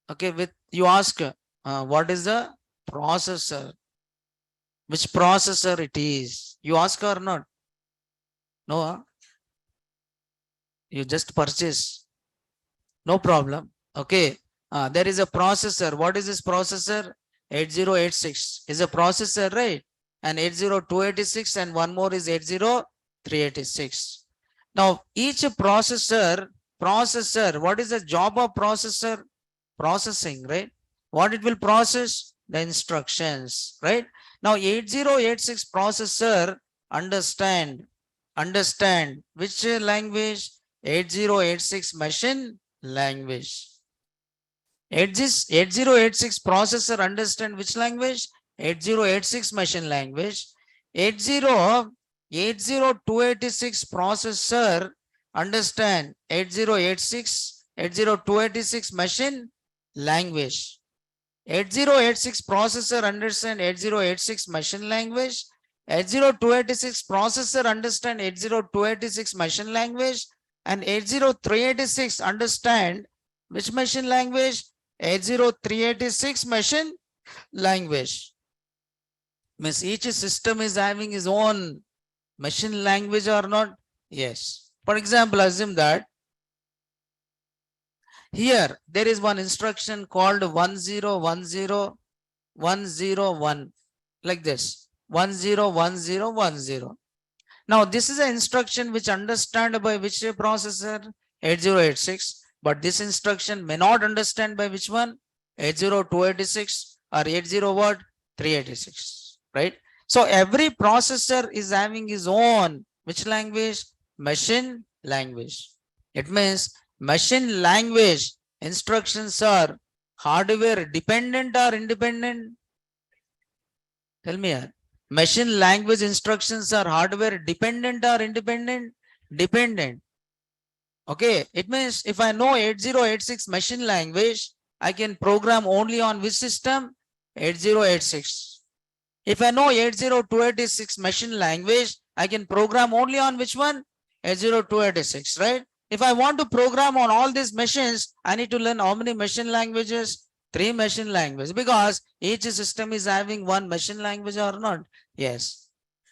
Okay, with you ask what is the processor? Which processor it is? You ask or not? No, you just purchase. No problem. Okay, there is a processor. What is this processor? 8086 is a processor, right? And 80286 and one more is 80386. Now each processor, what is the job of processor? Processing, right? What it will process? The instructions, right? Now 8086 processor understand which language? 8086 machine language. 8086 processor understand which language? 8086 machine language. 80286 processor understand 80286 machine language. 8086 processor understand 8086 machine language. 80286 processor understand 80286 machine language, and 80386 understand which machine language? 80386 machine language. Means each system is having his own machine language or not? Yes. For example, assume that here there is one instruction called 1010101, like this, 101010. Now this is an instruction which understand by which processor? 8086. But this instruction may not understand by which one? 80286 or 386, right? So every processor is having his own which language? Machine language. It means machine language instructions are hardware dependent or independent? Tell me. Machine language instructions are hardware dependent or independent? Dependent. Okay, it means if I know 8086 machine language, I can program only on which system? 8086. If I know 80286 machine language, I can program only on which one? 80286, right? If I want to program on all these machines, I need to learn how many machine languages? 3 machine languages, because each system is having one machine language or not? Yes.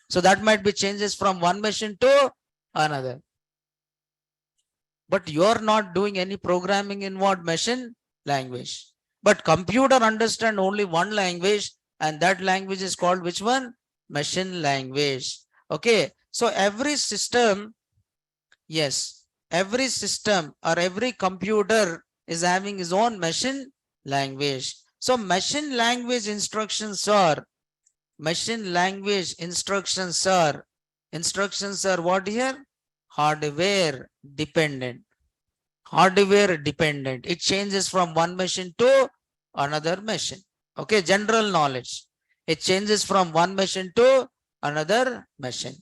So that might be changes from one machine to another. But you are not doing any programming in what? Machine language. But computer understand only one language, and that language is called which one? Machine language. Okay. So every system, yes, every system or every computer is having his own machine language. So machine language instructions are what here? Hardware dependent. Hardware dependent. It changes from one machine to another machine. Okay, general knowledge. It changes from one machine to another machine.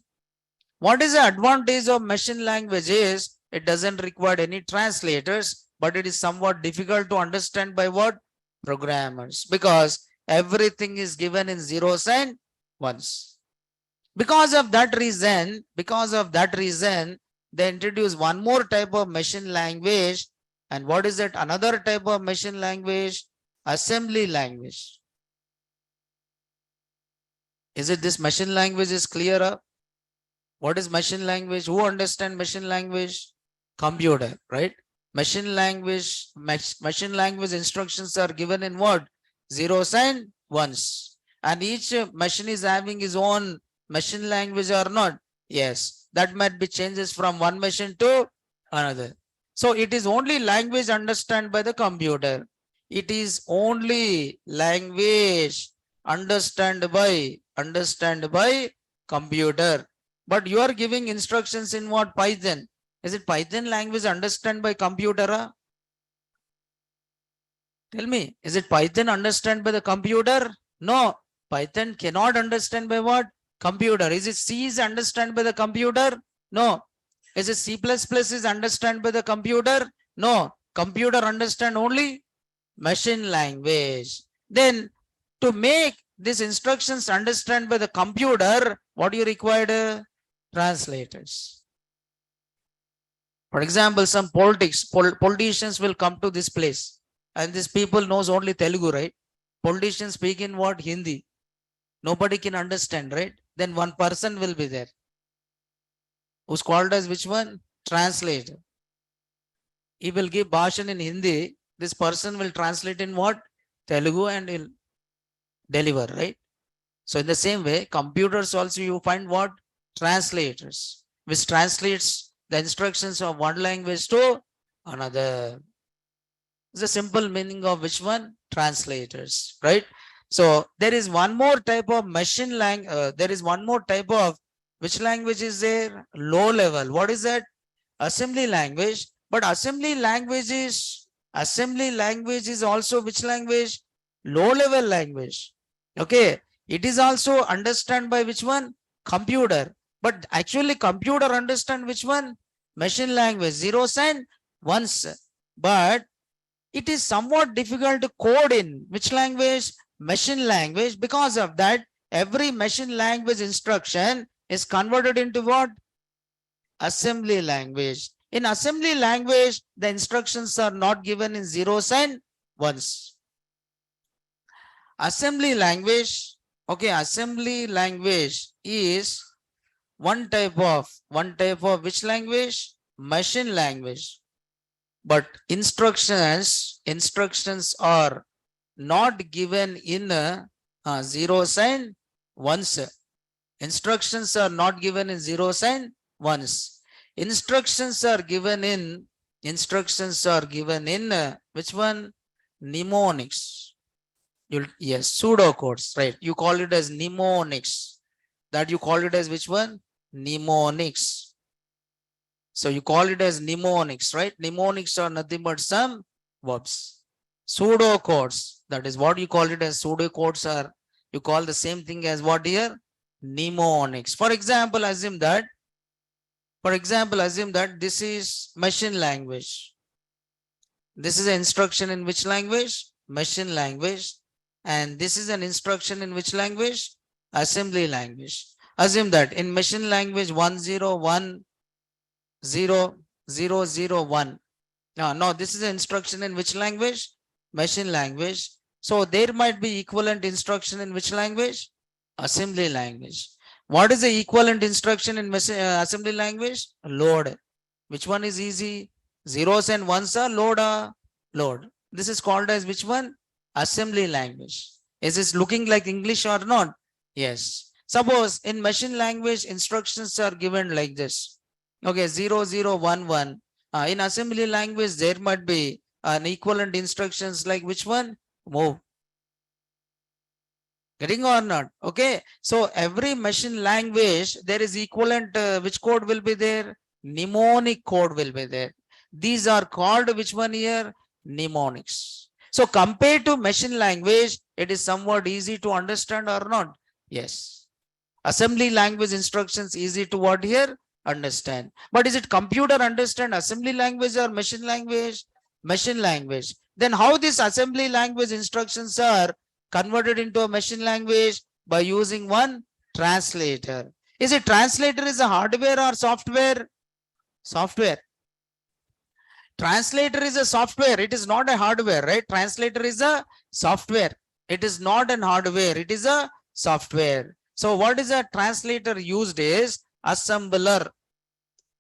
What is the advantage of machine language is it doesn't require any translators, but it is somewhat difficult to understand by what? Programmers, because everything is given in zeros and ones. Because of that reason, they introduce one more type of machine language. And what is it? Another type of machine language? Assembly language. Is it this machine language is clearer? What is machine language? Who understand machine language? Computer, right? Machine language, machine language instructions are given in what? Zeros and ones. And each machine is having his own machine language or not? Yes, that might be changes from one machine to another. So it is only language understood by the computer. It is only language understood by computer. But you are giving instructions in what? Python. Is it Python language understood by computer? Tell me, is it Python understood by the computer? No, Python cannot understand by what? Computer. Is it C is understood by the computer? No. Is it C++ is understood by the computer? No. Computer understand only machine language. Then to make these instructions understand by the computer, what do you require? Translators. For example, some politicians will come to this place, and these people knows only Telugu, right? Politicians speak in what? Hindi. Nobody can understand, right? Then one person will be there, who's called as which one? Translator. He will give bhashan in Hindi. This person will translate in what? Telugu, and he'll deliver, right? So in the same way, computers also you find what? Translators, which translates the instructions of one language to another. It's a simple meaning of which one? Translators, right? So there is one more type of machine language. There is one more type of which language is there? Low level. What is that? Assembly language. But assembly language is also which language? Low level language. Okay. It is also understood by which one? Computer. But actually computer understand which one? Machine language, zeros and ones. But it is somewhat difficult to code in which language? Machine language. Because of that, every machine language instruction is converted into what? Assembly language. In assembly language, the instructions are not given in zeros and ones. Assembly language, okay, assembly language is one type of which language? Machine language. But instructions are not given in zeros and ones. Instructions are not given in zeros and ones. Instructions are given in which one? Mnemonics. Yes, pseudo codes, right? You call it as mnemonics. That you call it as which one? Mnemonics. So you call it as mnemonics, right? Mnemonics are nothing but some verbs. Pseudo codes, that is what you call it as. Pseudo codes are, you call the same thing as what here? Mnemonics. For example, assume that this is machine language. This is an instruction in which language? Machine language. And this is an instruction in which language? Assembly language. Assume that in machine language 1010001. No, this is an instruction in which language? Machine language. So there might be equivalent instruction in which language? Assembly language. What is the equivalent instruction in assembly language? Load. Which one is easy? Zeros and ones are load. This is called as which one? Assembly language. Is this looking like English or not? Yes. Suppose in machine language instructions are given like this. Okay, 0011. In assembly language there might be an equivalent instructions like which one? Move. Getting or not? Okay. So every machine language there is equivalent. Which code will be there? Mnemonic code will be there. These are called which one here? Mnemonics. So compared to machine language, it is somewhat easy to understand or not? Yes. Assembly language instructions easy to what here? Understand. But is it computer understand assembly language or machine language? Machine language. Then how these assembly language instructions are converted into a machine language? By using one translator. Is it translator is a hardware or software? Software. Translator is a software. It is not a hardware, right? Translator is a software. It is not an hardware. It is a software. So what is a translator used is assembler.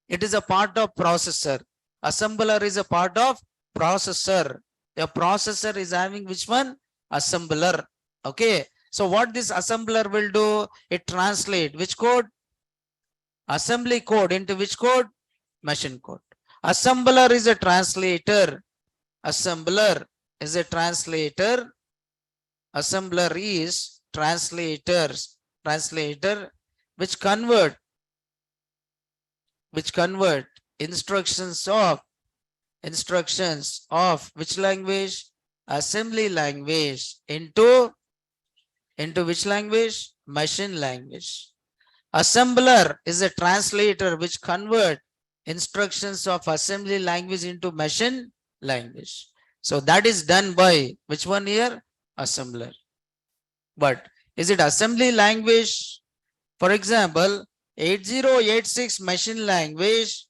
It is a part of processor. Assembler is a part of processor. A processor is having which one? Assembler. Okay. So what this assembler will do? It translate which code? Assembly code into which code? Machine code. Assembler is a translator. Assembler is a translator. Assembler is translator which convert instructions of which language? Assembly language into which language? Machine language. Assembler is a translator which convert instructions of assembly language into machine language. So that is done by which one here? Assembler. But is it assembly language? For example, 8086 machine language,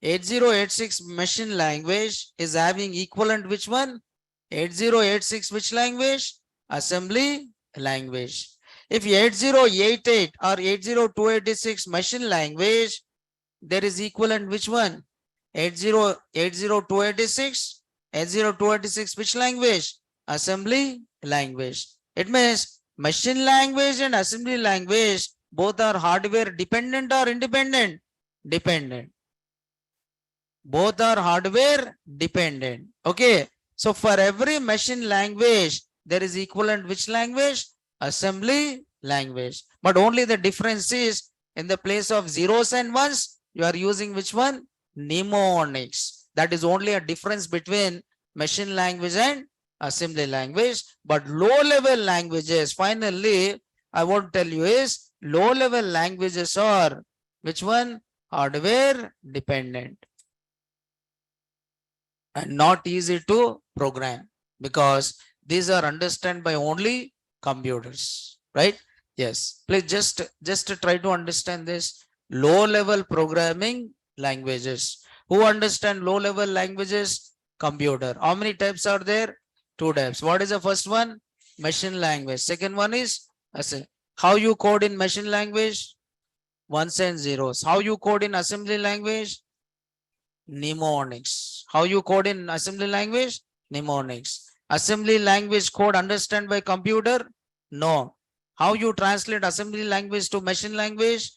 8086 machine language is having equivalent which one? 8086 which language? Assembly language. If 8088 or 80286 machine language, there is equivalent which one? 80286, 80286 which language? Assembly language. It means machine language and assembly language both are hardware dependent or independent? Dependent. Both are hardware dependent. Okay. So for every machine language, there is equivalent which language? Assembly language. But only the difference is in the place of zeros and ones, you are using which one? Mnemonics. That is only a difference between machine language and assembly language. But low level languages, finally, I want to tell you is low level languages are which one? Hardware dependent and not easy to program because these are understood by only computers, right? Yes, please just try to understand this. Low level programming languages. Who understand low level languages? Computer. How many types are there? 2 types. What is the first one? Machine language. Second one is how you code in machine language? Ones and zeros. How you code in assembly language? Mnemonics. How you code in assembly language? Mnemonics. Assembly language code understand by computer? No. How you translate assembly language to machine language?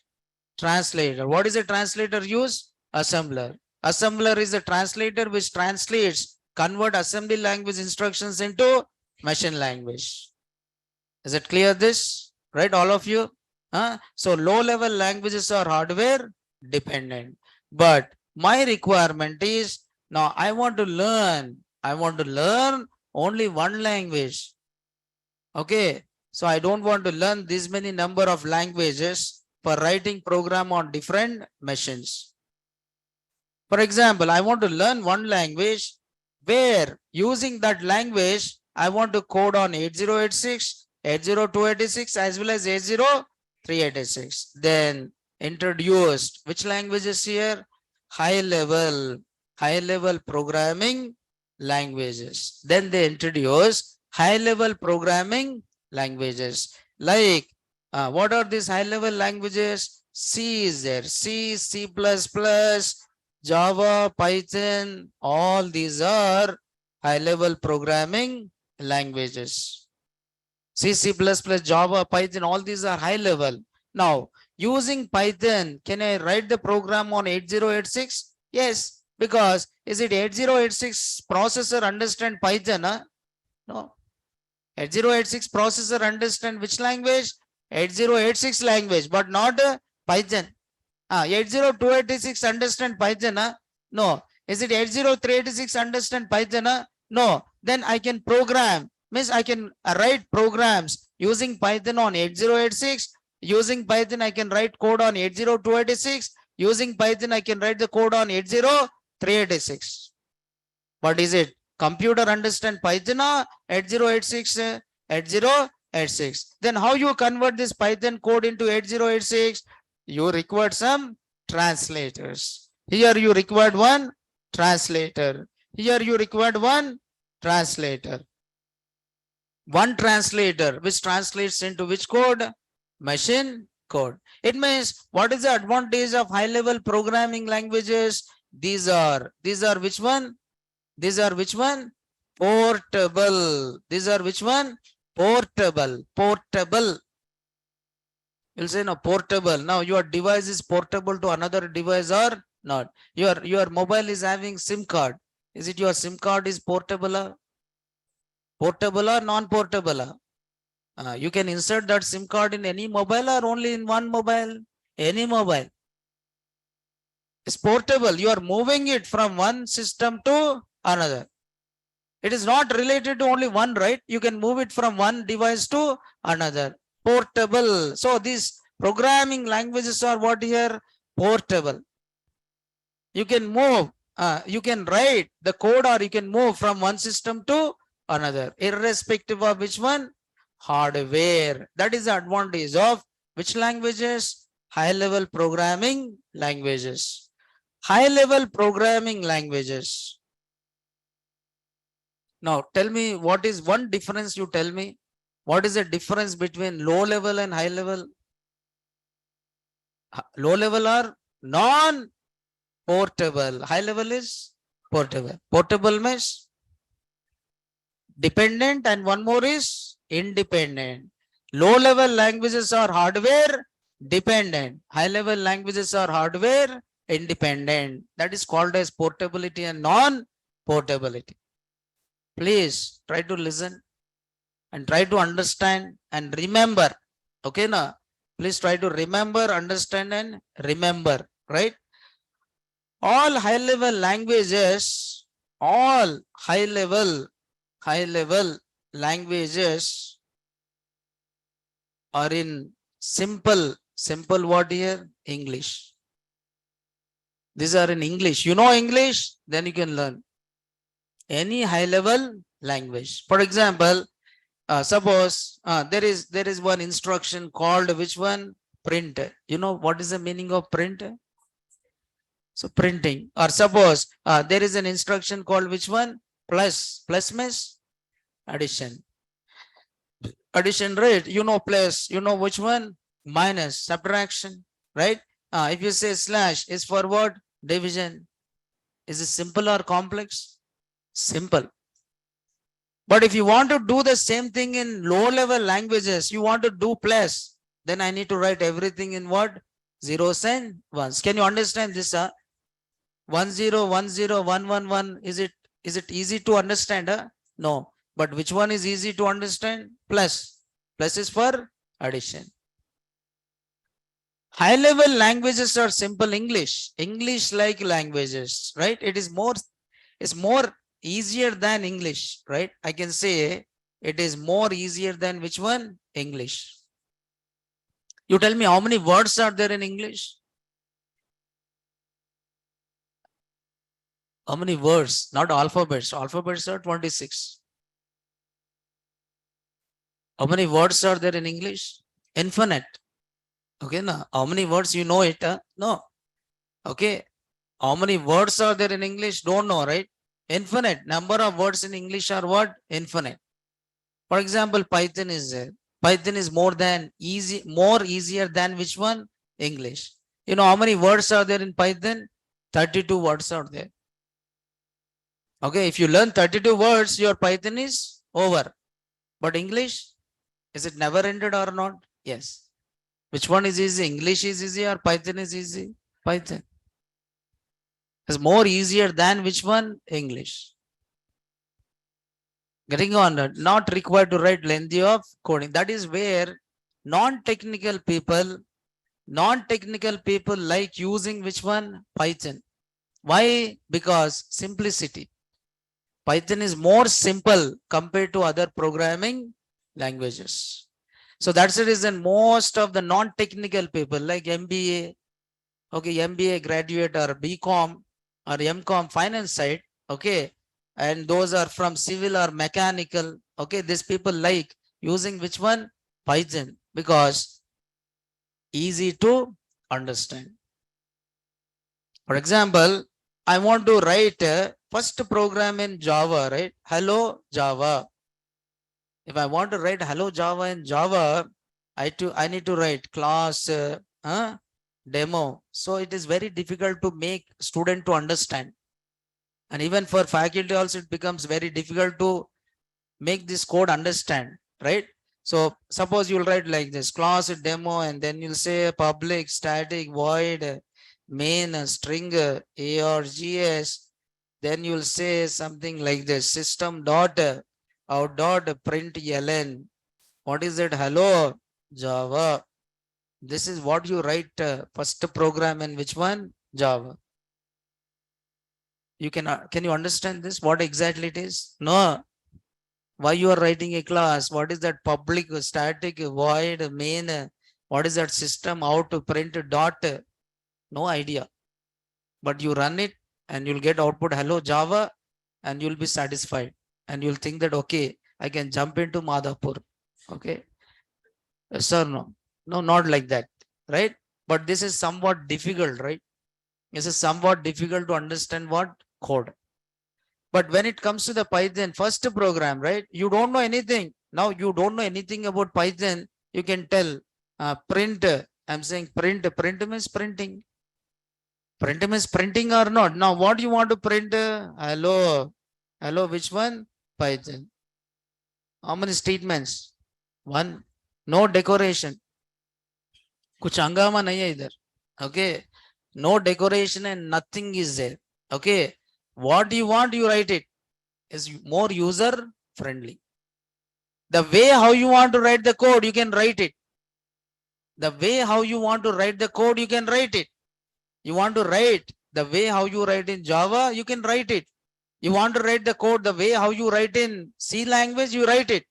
Translator. What is a translator use? Assembler. Assembler is a translator which translates, convert assembly language instructions into machine language. Is it clear this? Right, all of you? So low level languages are hardware dependent. But my requirement is now I want to learn only one language. Okay. So I don't want to learn this many number of languages for writing program on different machines. For example, I want to learn one language where using that language, I want to code on 8086, 80286 as well as 80386. Then introduced which languages here? High level programming languages. Then they introduce high level programming languages like what are these high level languages? C is there, C, C++, Java, Python, all these are high level programming languages. C, C++, Java, Python, all these are high level. Now using Python, can I write the program on 8086? Yes, because is it 8086 processor understand Python? No. 8086 processor understand which language? 8086 language, but not Python. 80286 understand Python? No. Is it 80386 understand Python? No. Then I can program. Means I can write programs using Python on 8086. Using Python, I can write code on 80286. Using Python, I can write the code on 80386. What is it? Computer understand Python 8086, 8086. Then how you convert this Python code into 8086? You require some translators. Here you required one translator. Here you required one translator. One translator which translates into which code? machine code. It means what is the advantage of high level programming languages? These are which one? These are which one? Portable. These are which one? Portable. Portable. You'll say no, portable. Now your device is portable to another device or not? Your mobile is having SIM card. Is it your SIM card is portable? Portable or non-portable? You can insert that SIM card in any mobile or only in one mobile? Any mobile. It's portable. You are moving it from one system to another. It is not related to only one, right? You can move it from one device to another. Portable. So these programming languages are what here? Portable. You can move, you can write the code or you can move from one system to another, irrespective of which one? Hardware. That is the advantage of which languages? High level programming languages. High level programming languages. Now tell me, what is one difference? You tell me, what is the difference between low level and high level? Low level are non-portable. High level is portable. Portable means dependent and one more is independent. Low level languages are hardware dependent. High level languages are hardware independent. That is called as portability and non-portability. Please try to listen and try to understand and remember. Okay, now please try to remember, understand and remember, right? All high level languages, all high level languages are in simple what here? English. These are in English. You know English, then you can learn any high level language. For example, suppose there is one instruction called which one? Print. You know what is the meaning of print? So printing. Or suppose there is an instruction called which one? Plus. Plus means addition. Addition, right? You know plus. You know which one? Minus. Subtraction, right? If you say slash is for what? Division. Is it simple or complex? Simple. But if you want to do the same thing in low level languages, you want to do plus, then I need to write everything in what? Zeros and ones. Can you understand this? 1 0 1 0 1 1 1. Is it easy to understand? No. But which one is easy to understand? Plus. Plus is for addition. High level languages are simple English. English like languages, right? It's more easier than English, right? I can say it is more easier than which one? English. You tell me how many words are there in English? How many words? Not alphabets. Alphabets are 26. How many words are there in English? Infinite. Okay, now how many words you know it? No. Okay. How many words are there in English? Don't know, right? Infinite. Number of words in English are what? Infinite. For example, Python is there. Python is more easier than which one? English. You know how many words are there in Python? 32 words are there. Okay, if you learn 32 words, your Python is over. But English, is it never ended or not? Yes. Which one is easy? English is easy or Python is easy? Python is more easier than which one? English. Getting on, not required to write lengthy of coding. That is where non-technical people like using which one? Python. Why? Because simplicity. Python is more simple compared to other programming languages. So that's the reason most of the non-technical people like MBA, okay, MBA graduate or BCom or MCom finance side, okay, and those are from civil or mechanical, okay, these people like using which one? Python, because easy to understand. For example, I want to write a first program in Java, right? Hello Java. If I want to write hello Java in Java, I need to write class demo. So it is very difficult to make student to understand. And even for faculty also, it becomes very difficult to make this code understand, right? So suppose you'll write like this class demo, and then you'll say public static void main string args. Then you'll say something like this system dot out dot print ln. What is it? Hello Java. This is what you write first program in which one? Java. You can you understand this? What exactly it is? No. Why you are writing a class? What is that public static void main? What is that system out to print dot? No idea. But you run it and you'll get output hello Java, and you'll be satisfied, and you'll think that okay, I can jump into Madhapur. Okay. Yes or no? No, not like that, right? But this is somewhat difficult, right? This is somewhat difficult to understand what code. But when it comes to the Python first program, right? You don't know anything. Now you don't know anything about Python. You can tell print. I'm saying print. Print means printing. Print means printing or not. Now what you want to print? Hello. Hello, which one? Python. How many statements? One. No decoration. कुछ हंगामा नहीं है इधर. Okay. No decoration and nothing is there. Okay. What you want, you write it. Is more user friendly. The way how you want to write the code, you can write it. The way how you want to write the code, you can write it. You want to write the way how you write in Java, you can write it. You want to write the code the way how you write in C language, you write it.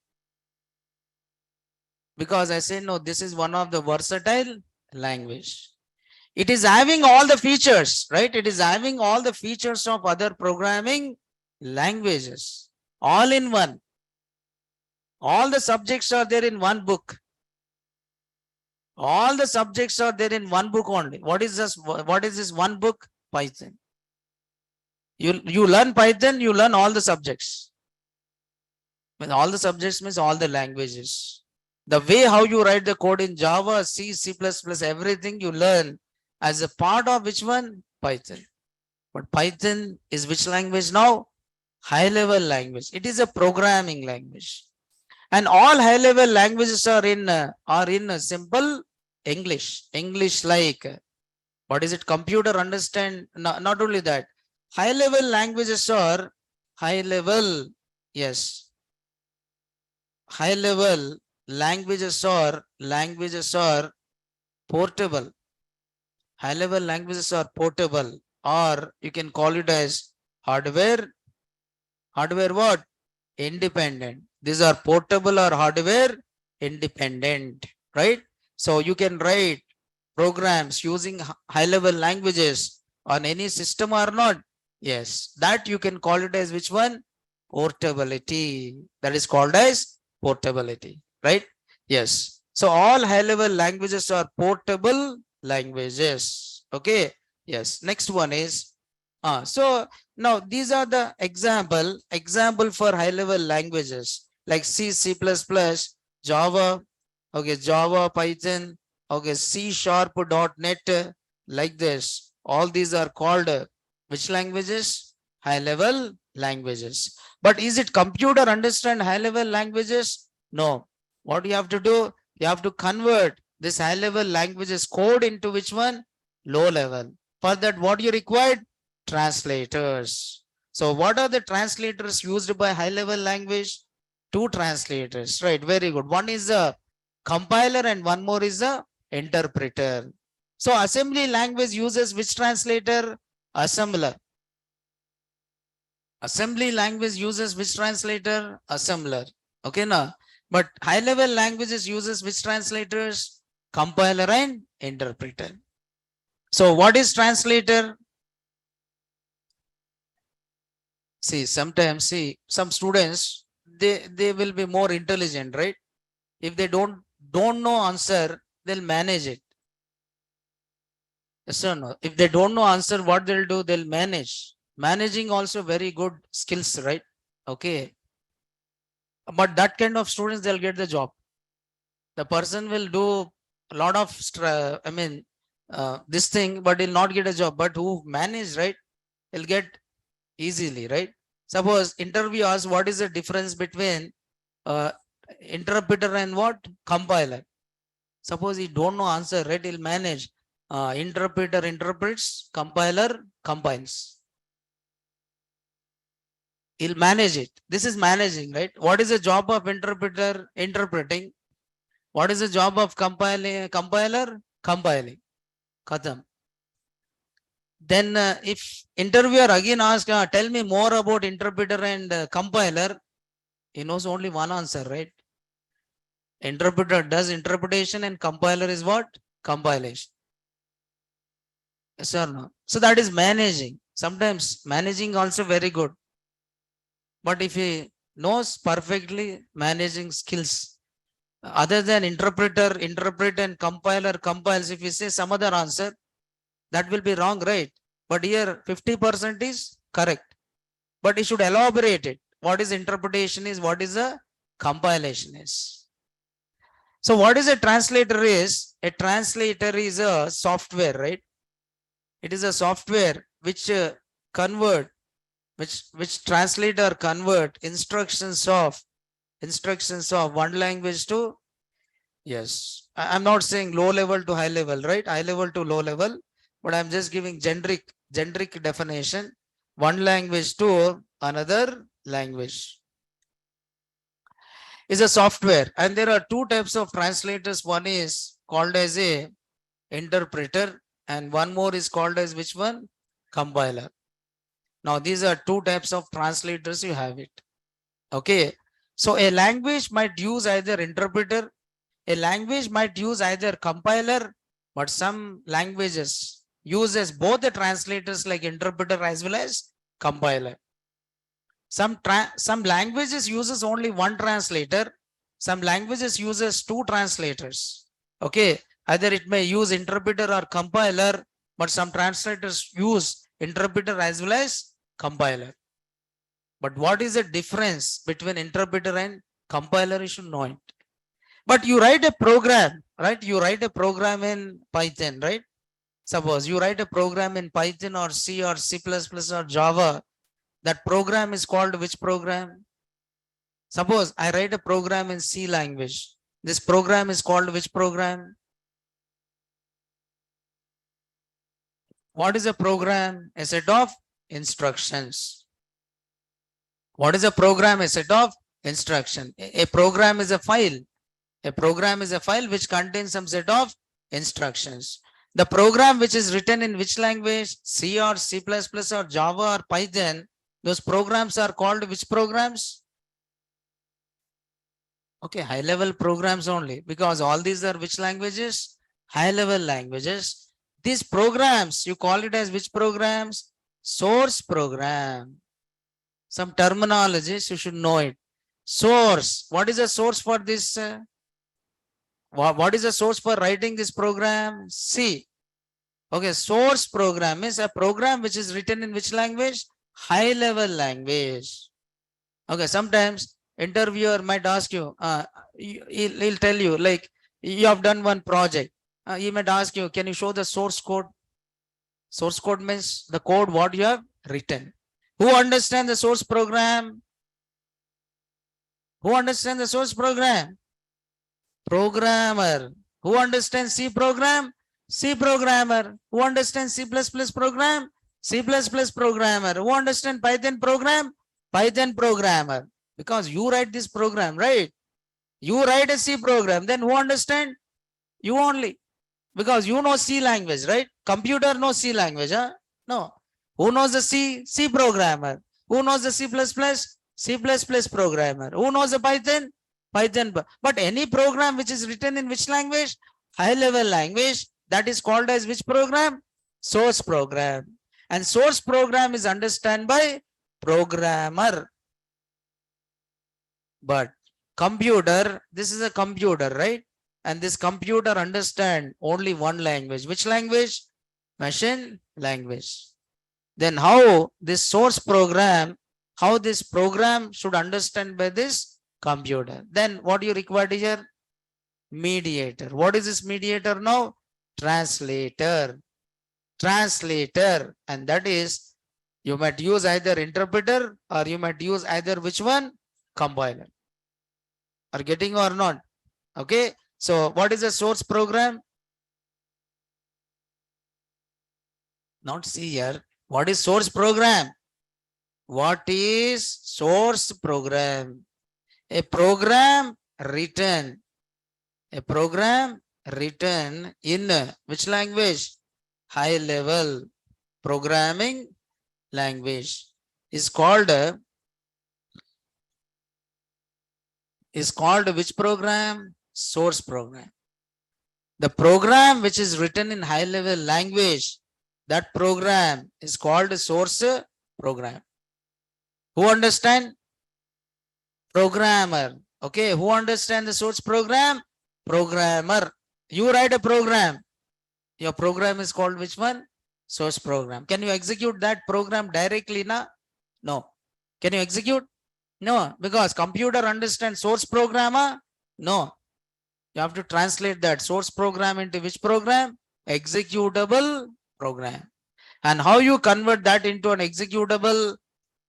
Because I say, no, this is one of the versatile language. It is having all the features, right? It is having all the features of other programming languages, all in one. All the subjects are there in one book. All the subjects are there in one book only. What is this? What is this one book? Python. You learn Python, you learn all the subjects. When all the subjects means all the languages. The way how you write the code in Java, C, C++, everything you learn as a part of which one? Python. But Python is which language now? High level language. It is a programming language. And all high level languages are in a simple English. English like, what is it? Computer understand. Not only that. High level languages are high level. Yes. High level languages are portable. High level languages are portable, or you can call it as hardware. Hardware what? Independent. These are portable or hardware independent, right? So you can write programs using high level languages on any system or not. Yes, that you can call it as which one? Portability. That is called as portability, right? Yes. So all high level languages are portable languages. Okay. Yes. Next one is so now these are the example for high level languages like C, C++, Java, okay, Java, Python, okay, C sharp, .NET, like this. All these are called which languages? High level languages. But is it computer understand high level languages? No. What you have to do? You have to convert this high level languages code into which one? Low level. For that, what you required? Translators. So what are the translators used by high level language? Two translators, right? Very good. One is a compiler and one more is a interpreter. So assembly language uses which translator? Assembler. Assembly language uses which translator? Assembler. Okay, now. But high level languages uses which translators? Compiler and interpreter. So what is translator? See, sometimes some students, they will be more intelligent, right? If they don't know answer, they'll manage it. Yes or no? If they don't know answer, what they'll do? They'll manage. Managing also very good skills, right? Okay. But that kind of students, they'll get the job. The person will do a lot of, this thing, but he'll not get a job. But who manage, right? He'll get easily, right? Suppose interview asks what is the difference between interpreter and what? Compiler. Suppose he don't know answer, right? He'll manage. Interpreter interprets, compiler compiles. He'll manage it. This is managing, right? What is the job of interpreter? Interpreting. What is the job of compiler? Compiling. Khatam. Then if interviewer again asks, tell me more about interpreter and compiler, he knows only one answer, right? Interpreter does interpretation and compiler is what? Compilation. Yes or no? So that is managing. Sometimes managing also very good. But if he knows perfectly managing skills, other than interpreter, interpret and compiler compiles, if we say some other answer, that will be wrong, right? But here 50% is correct. But he should elaborate it. What is interpretation is, what is a compilation is. So what is a translator is? A translator is a software, right? It is a software which which translate or convert instructions of one language to, yes, I'm not saying low level to high level, right? High level to low level, but I'm just giving generic definition, one language to another language is a software. And there are two types of translators. One is called as a interpreter and one more is called as which one? Compiler. Now these are two types of translators, you have it. Okay. So a language might use either interpreter, a language might use either compiler, but some languages uses both the translators like interpreter as well as compiler. Some languages uses only one translator, some languages uses two translators. Okay. Either it may use interpreter or compiler, but some translators use interpreter as well as compiler. But what is the difference between interpreter and compiler? You should know it. But you write a program, right? You write a program in Python, right? Suppose you write a program in Python or C or C++ or Java. That program is called which program? Suppose I write a program in C language. This program is called which program? What is a program? A set of instructions. What is a program? A set of instructions. A program is a file. A program is a file which contains some set of instructions. The program which is written in which language? C or C++ or Java or Python. Those programs are called which programs? Okay, high level programs only, because all these are which languages? High level languages. These programs, you call it as which programs? Source program. Some terminologies, you should know it. Source. What is the source for this? What is the source for writing this program? C. Okay, source program is a program which is written in which language? High level language. Okay, sometimes interviewer might ask you, he'll tell you like you have done one project. He might ask you, can you show the source code? Source code means the code what you have written. Who understands the source program? Who understands the source program? Programmer. Who understands C program? C programmer. Who understands C++ program? C++ programmer. Who understands Python program? Python programmer. Because you write this program, right? You write a C program. Then who understand? You only. Because you know C language, right? Computer knows C language, huh? No. Who knows the C? C programmer. Who knows the C++? C++ programmer. Who knows the Python? Python. But any program which is written in which language? High level language. That is called as which program? Source program. And source program is understood by programmer. But computer, this is a computer, right? And this computer understand only one language. Which language? Machine language. Then how this source program, how this program should understand by this computer? Then what you require here? mediator. What is this mediator now? Translator. Translator. And that is, you might use either interpreter or you might use either which one? Compiler. Are getting or not? Okay. So what is a source program? Not see here. What is source program? What is source program? A program written. A program written in which language? High level programming language is called which program? Source program. The program which is written in high level language, that program is called source program. Who understand? Programmer. Okay, who understand the source program? Programmer. You write a program. Your program is called which one? Source program. Can you execute that program directly now? No. Can you execute? No, because computer understands source programmer? No. You have to translate that source program into which program? Executable program. And how you convert that into an executable?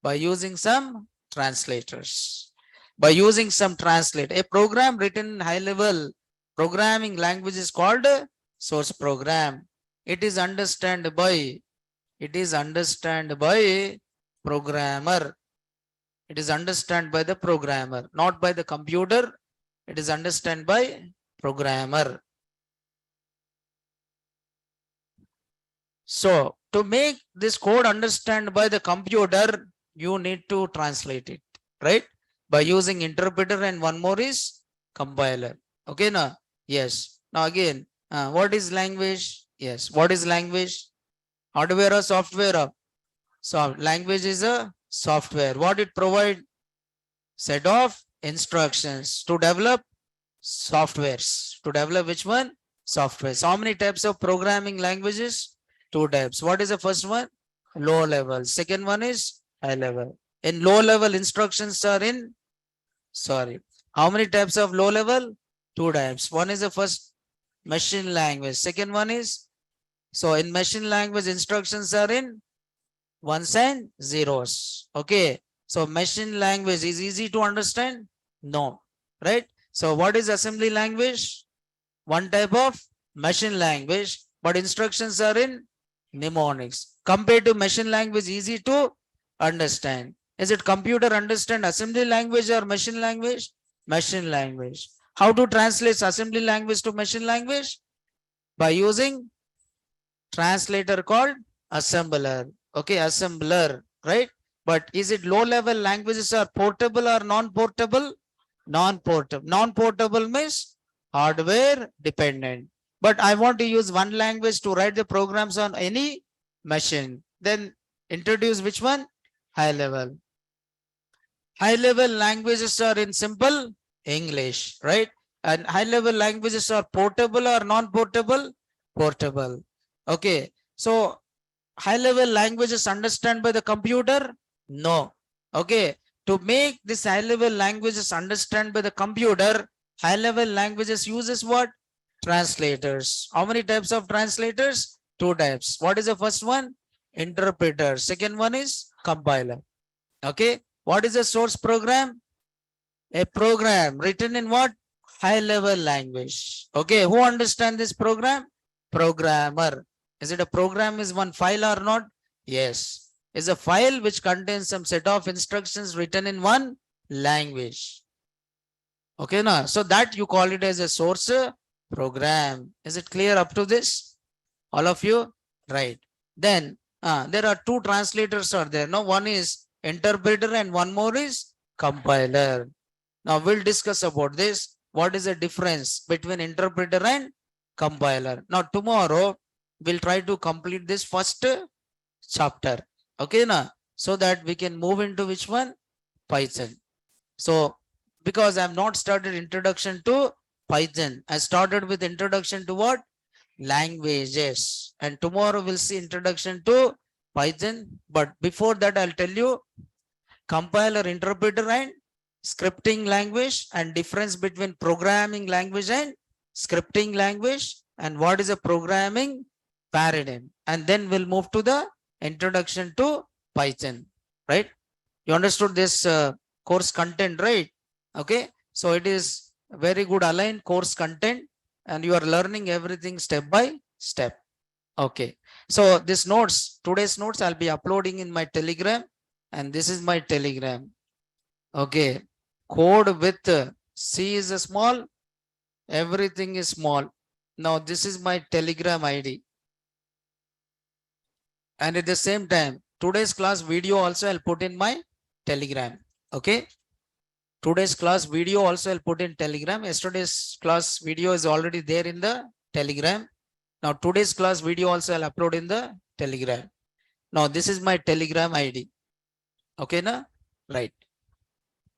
By using some translators. By using some translate. A program written in high level programming language is called source program. It is understood by programmer. It is understood by the programmer, not by the computer. It is understood by programmer. So to make this code understand by the computer, you need to translate it, right? By using interpreter, and one more is compiler. Okay, now? Yes. Now again, what is language? Yes. What is language? Hardware or software? So language is a software. What it provide? Set of instructions to develop softwares. To develop which one? Software. So how many types of programming languages? 2 types. What is the first one? Low level. Second one is high level. In low level, instructions are in, how many types of low level? 2 types. One is the first machine language. Second one is, so in machine language, instructions are in ones and zeros. Okay. So machine language is easy to understand? No. Right? So what is assembly language? One type of machine language, but instructions are in mnemonics. Compared to machine language, easy to understand. Is it computer understand assembly language or machine language? Machine language. How to translate assembly language to machine language? By using translator called assembler. Okay, assembler, right? But is it low level languages are portable or non-portable? Non-portable. Non-portable means hardware dependent. But I want to use one language to write the programs on any machine. Then introduce which one? High level. High level languages are in simple English, right? And high level languages are portable or non-portable? Portable. Okay. So high level languages understand by the computer? No. Okay. To make this high level languages understand by the computer, high level languages uses what? Translators. How many types of translators? 2 types. What is the first one? Interpreter. Second one is compiler. Okay. What is a source program? A program written in what? High level language. Okay. Who understand this program? Programmer. Is it a program is one file or not? Yes. Is a file which contains some set of instructions written in one language. Okay, now, so that you call it as a source program. Is it clear up to this? All of you? Right. Then there are 2 translators are there. No, one is interpreter and one more is compiler. Now we'll discuss about this. What is the difference between interpreter and compiler? Now tomorrow we'll try to complete this first chapter. Okay, now, so that we can move into which one? Python. So because I have not started introduction to Python, I started with introduction to what? Languages. And tomorrow we'll see introduction to Python. But before that, I'll tell you compiler, interpreter and scripting language and difference between programming language and scripting language, and what is a programming paradigm. And then we'll move to the introduction to Python, right? You understood this course content, right? Okay. So it is very good aligned course content and you are learning everything step by step. Okay. So this notes, today's notes I'll be uploading in my Telegram, and this is my Telegram. Okay. Code with C is a small, everything is small. Now this is my Telegram ID. And at the same time, today's class video also I'll put in my Telegram. Okay. Today's class video also I'll put in Telegram. Yesterday's class video is already there in the Telegram. Now today's class video also I'll upload in the Telegram. Now this is my Telegram ID. Okay, na? Right.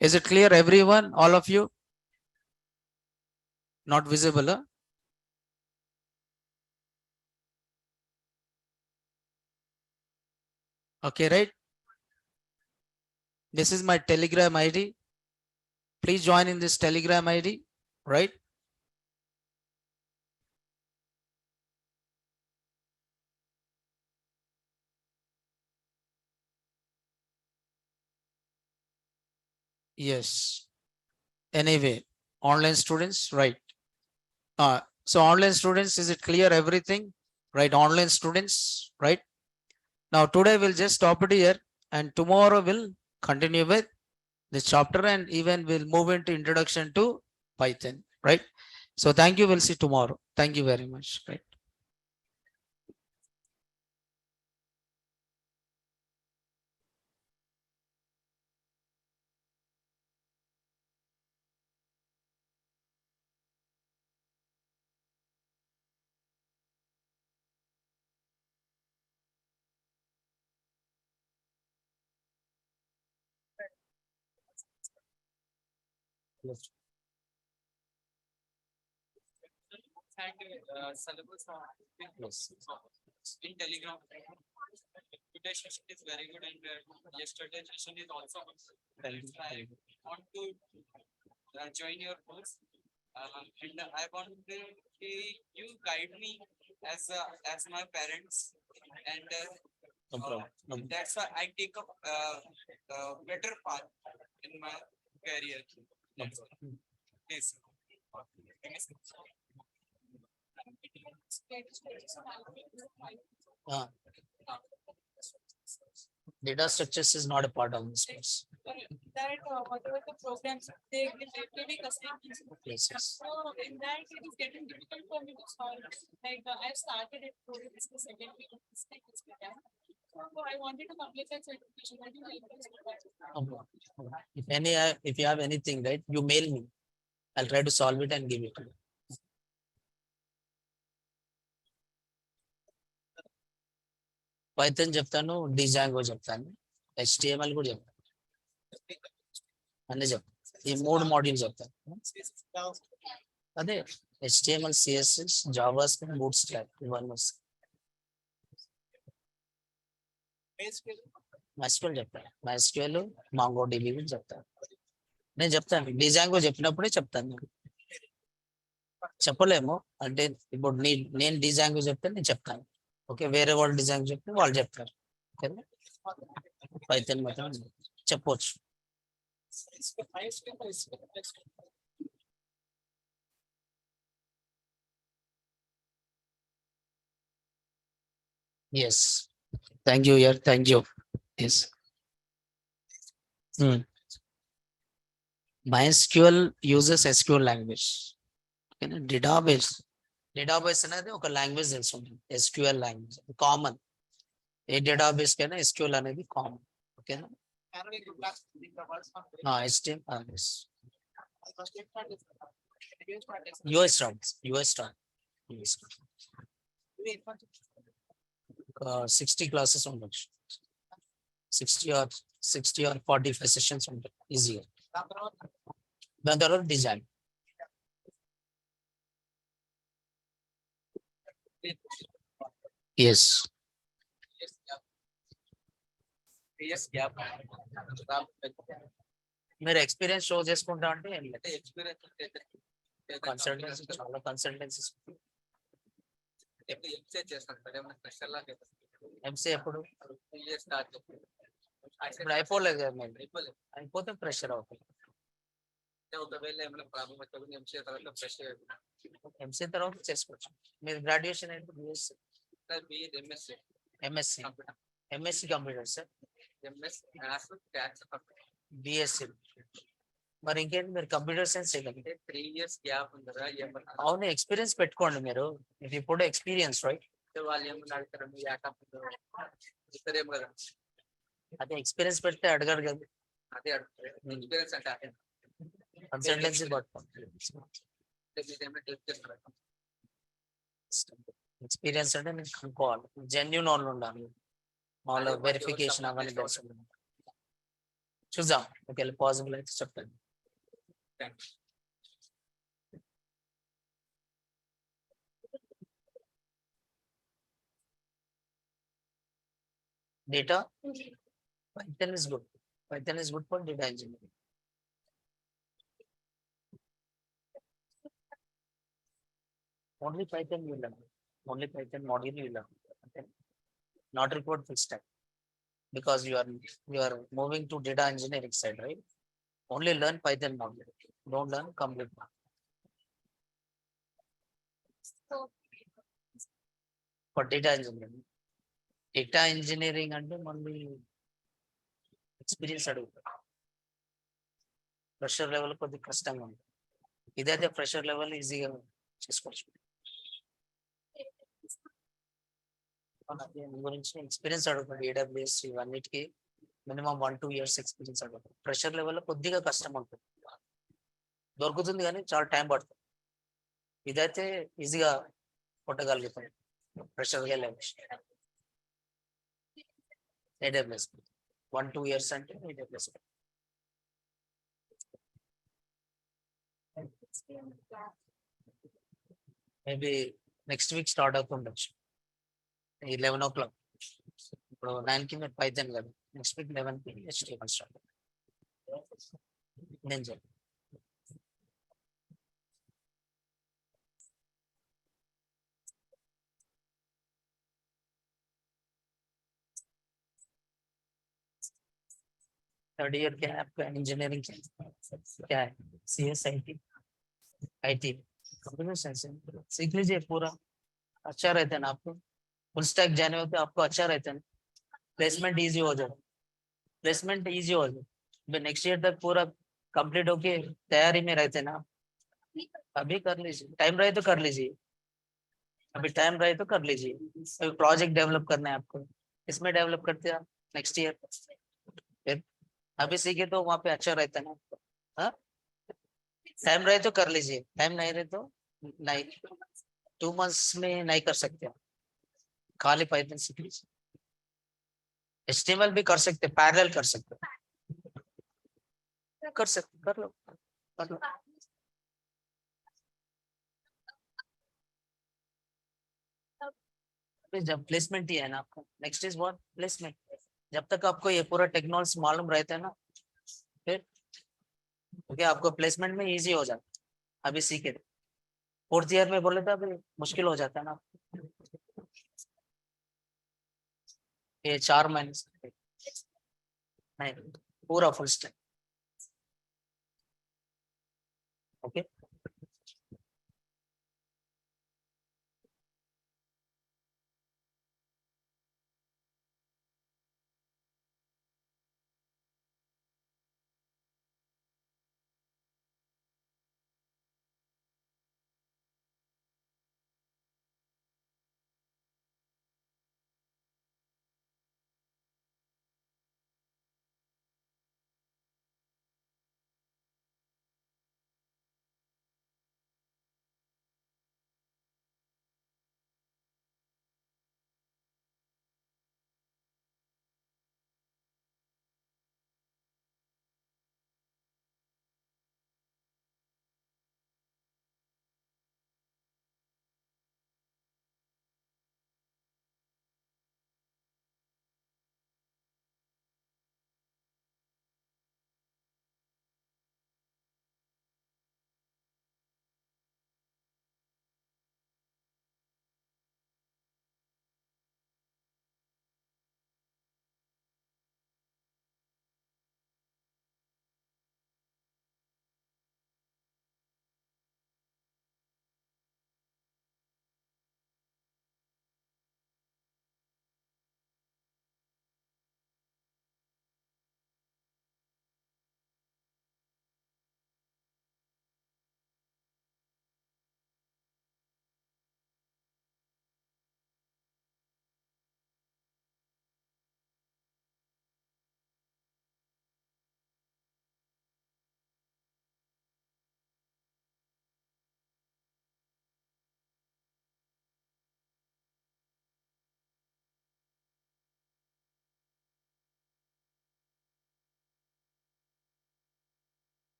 Is it clear, everyone? All of you? Not visible, huh? Okay, right? This is my Telegram ID. Please join in this Telegram ID, right? Yes. Anyway, online students, right? So online students, is it clear everything? Right? Online students, right? Now today we'll just stop it here and tomorrow we'll continue with this chapter and even we'll move into introduction to Python, right? So thank you. We'll see tomorrow. Thank you very much. Right. Yes. Syllabus yes. In Telegram. Today's session is very good and yesterday's session is also good. I want to join your course and I want to you guide me as my parents and No problem. No problem. that's why I take up better path in my career. No That's problem. yes. Ah, data structures is not a part of this course. That whatever the programs they will be custom. Yes, yes. So in that it is getting difficult for me to solve. Like I started it for this the second week of this thing is began. So I wanted to complete that certification. What do you help us with that? No problem. If you have anything, right, you mail me. I'll try to solve it and give it to you. Python చెప్తాను, Django చెప్తాను, HTML కూడా చెప్తాను, అన్నీ చెప్తాను. ఈ 3 modules చెప్తాను. అదే HTML, CSS, JavaScript, bootstrap ఇవన్నీ వస్తాయి. MySQL చెప్తాను. MySQL, MongoDB చెప్తాను. నేను చెప్తాను. డిజాంగో చెప్పినప్పుడే చెప్తాను నేను. చెప్పలేము అంటే ఇప్పుడు నేను డిజాంగో చెప్తే నేను చెప్తాను. ఓకే, వేరే వాళ్ళు డిజైన్ చెప్తే వాళ్ళు చెప్తారు. ఓకేనా? పైథాన్ మాత్రం చెప్పవచ్చు. Yes. Thank you, yeah. Thank you. Yes. MySQL uses SQL language. Okay, database అనేది ఒక లాంగ్వేజ్ తెలుసు ఉంటుంది. SQL language common. ఏ డేటాబేస్ కైనా SQL అనేది కామన్. ఓకేనా? US start. 60 క్లాసెస్ ఉండొచ్చు. 60 or 45 సెషన్స్ ఉంటాయి ఈజీగా. దాని తర్వాత డిజైన్. ఎస్. మీరు ఎక్స్పీరియన్స్ షో చేసుకుంటా అంటే కన్సల్టెన్సీ చాలా కన్సల్టెన్సీస్. ఎప్పుడు ఎంసీఏ చేస్తాను సార్, ఏమైనా స్పెషల్ లాగా ఎంసీఏ ఎప్పుడు? 3 years స్టార్ట్ ఇప్పుడు అయిపోలేదు కదా మేము. అయిపోలేదు. అయిపోతే ప్రెషర్ అవుతుంది. ఒకవేళ ఏమైనా ప్రాబ్లం అయితే ఎంసీఏ తర్వాత ఫ్రెష్ ఎంసీఏ తర్వాత చేసుకోవచ్చు. మీరు గ్రాడ్యుయేషన్ ఏంటి? BSc, BA MSc MSc, MSc computer sir, MS maths tax BSc. మరి ఇంకేంటి, మీరు కంప్యూటర్ సైన్స్ చేయగలరు. 3 years గ్యాప్ ఉంది కదా, ఏమన్నా అవును, ఎక్స్పీరియన్స్ పెట్టుకోండి మీరు. ఇది ఇప్పుడు ఎక్స్పీరియన్స్ రైట్. వాళ్ళు ఏమన్నా అడుగుతారు మీ ఇస్తారేమో కదా, అదే ఎక్స్పీరియన్స్ పెడితే అడగడు కదా. అదే అడుగుతారు ఎక్స్పీరియన్స్ అంటే అదే కన్సల్టెన్సీ పట్టుకోండి. ఎక్స్పీరియన్స్ అంటే మీకు కనుక్కోవాలి, జెన్యున్ వాళ్ళు ఉండాలి, వాళ్ళ వెరిఫికేషన్ అవన్నీ తెలుసు. చూద్దాం, ఒకవేళ పాసిబుల్ అయితే చెప్తాను. Data, Python is good. Python is good for data engineering. Only Python you learn. Only Python module you learn. Okay. Not required full stack. Because you are moving to data engineering side, right? Only learn Python module. Don't learn complete module. For data engineering. Data engineering అంటే మళ్ళీ experience అడుగుతారు. Pressure level కొద్దిగా కష్టంగా ఉంది. ఇదైతే pressure level ఈజీగా చేసుకోవచ్చు. దీని గురించి ఎక్స్పీరియన్స్ అడుగుతుంది. ఏడబ్ల్యూఎస్ ఇవన్నిటికీ మినిమం 1-2 years ఎక్స్పీరియన్స్ అడుగుతుంది. ప్రెషర్ లెవెల్లో కొద్దిగా కష్టం ఉంటుంది, దొరుకుతుంది కానీ చాలా టైం పడుతుంది. ఇదైతే ఈజీగా కొట్టగలుగుతాం. ప్రెషర్ లెవెల్ ఏడబ్ల్యూఎస్ 1-2 years అంటే AWS. Maybe next week start అవుతుండొచ్చు. 11 o'clock. ఇప్పుడు 9కి మీరు పైథాన్ కదా, నెక్స్ట్ వీక్ 11కి HTML స్టార్ట్. నేను చెప్పి थर्ड ईयर क्या है आपका? इंजीनियरिंग क्या है? CS IT कंप्यूटर साइंस सीख लीजिए पूरा, अच्छा रहता है ना आपको. फुल स्टैक जाने में तो आपको अच्छा रहता है ना, प्लेसमेंट इजी हो जाए. प्लेसमेंट इजी हो जाए, नेक्स्ट ईयर तक पूरा कंप्लीट होके तैयारी में रहते ना. अभी कर लीजिए, टाइम रहे तो कर लीजिए. अभी टाइम रहे तो कर लीजिए. अभी प्रोजेक्ट डेवलप करना है आपको, इसमें डेवलप करते हैं नेक्स्ट ईयर. फिर अभी सीखे तो वहां पे अच्छा रहता है ना. हाँ, टाइम रहे तो कर लीजिए, टाइम नहीं रहे तो नहीं. 2 months में नहीं कर सकते, खाली पाइथन सीख लीजिए. HTML भी कर सकते, पैरेलल कर सकते, कर सकते, कर लो, कर लो. जब प्लेसमेंट ही है ना आपका, नेक्स्ट इज व्हाट? प्लेसमेंट. जब तक आपको ये पूरा टेक्नोलॉजी मालूम रहता है ना, फिर क्योंकि आपको प्लेसमेंट में इजी हो जाता. अभी सीखे 4th year में बोले तो अभी मुश्किल हो जाता है ना. ये 4 महीने नहीं, पूरा फुल स्टैक. ओके.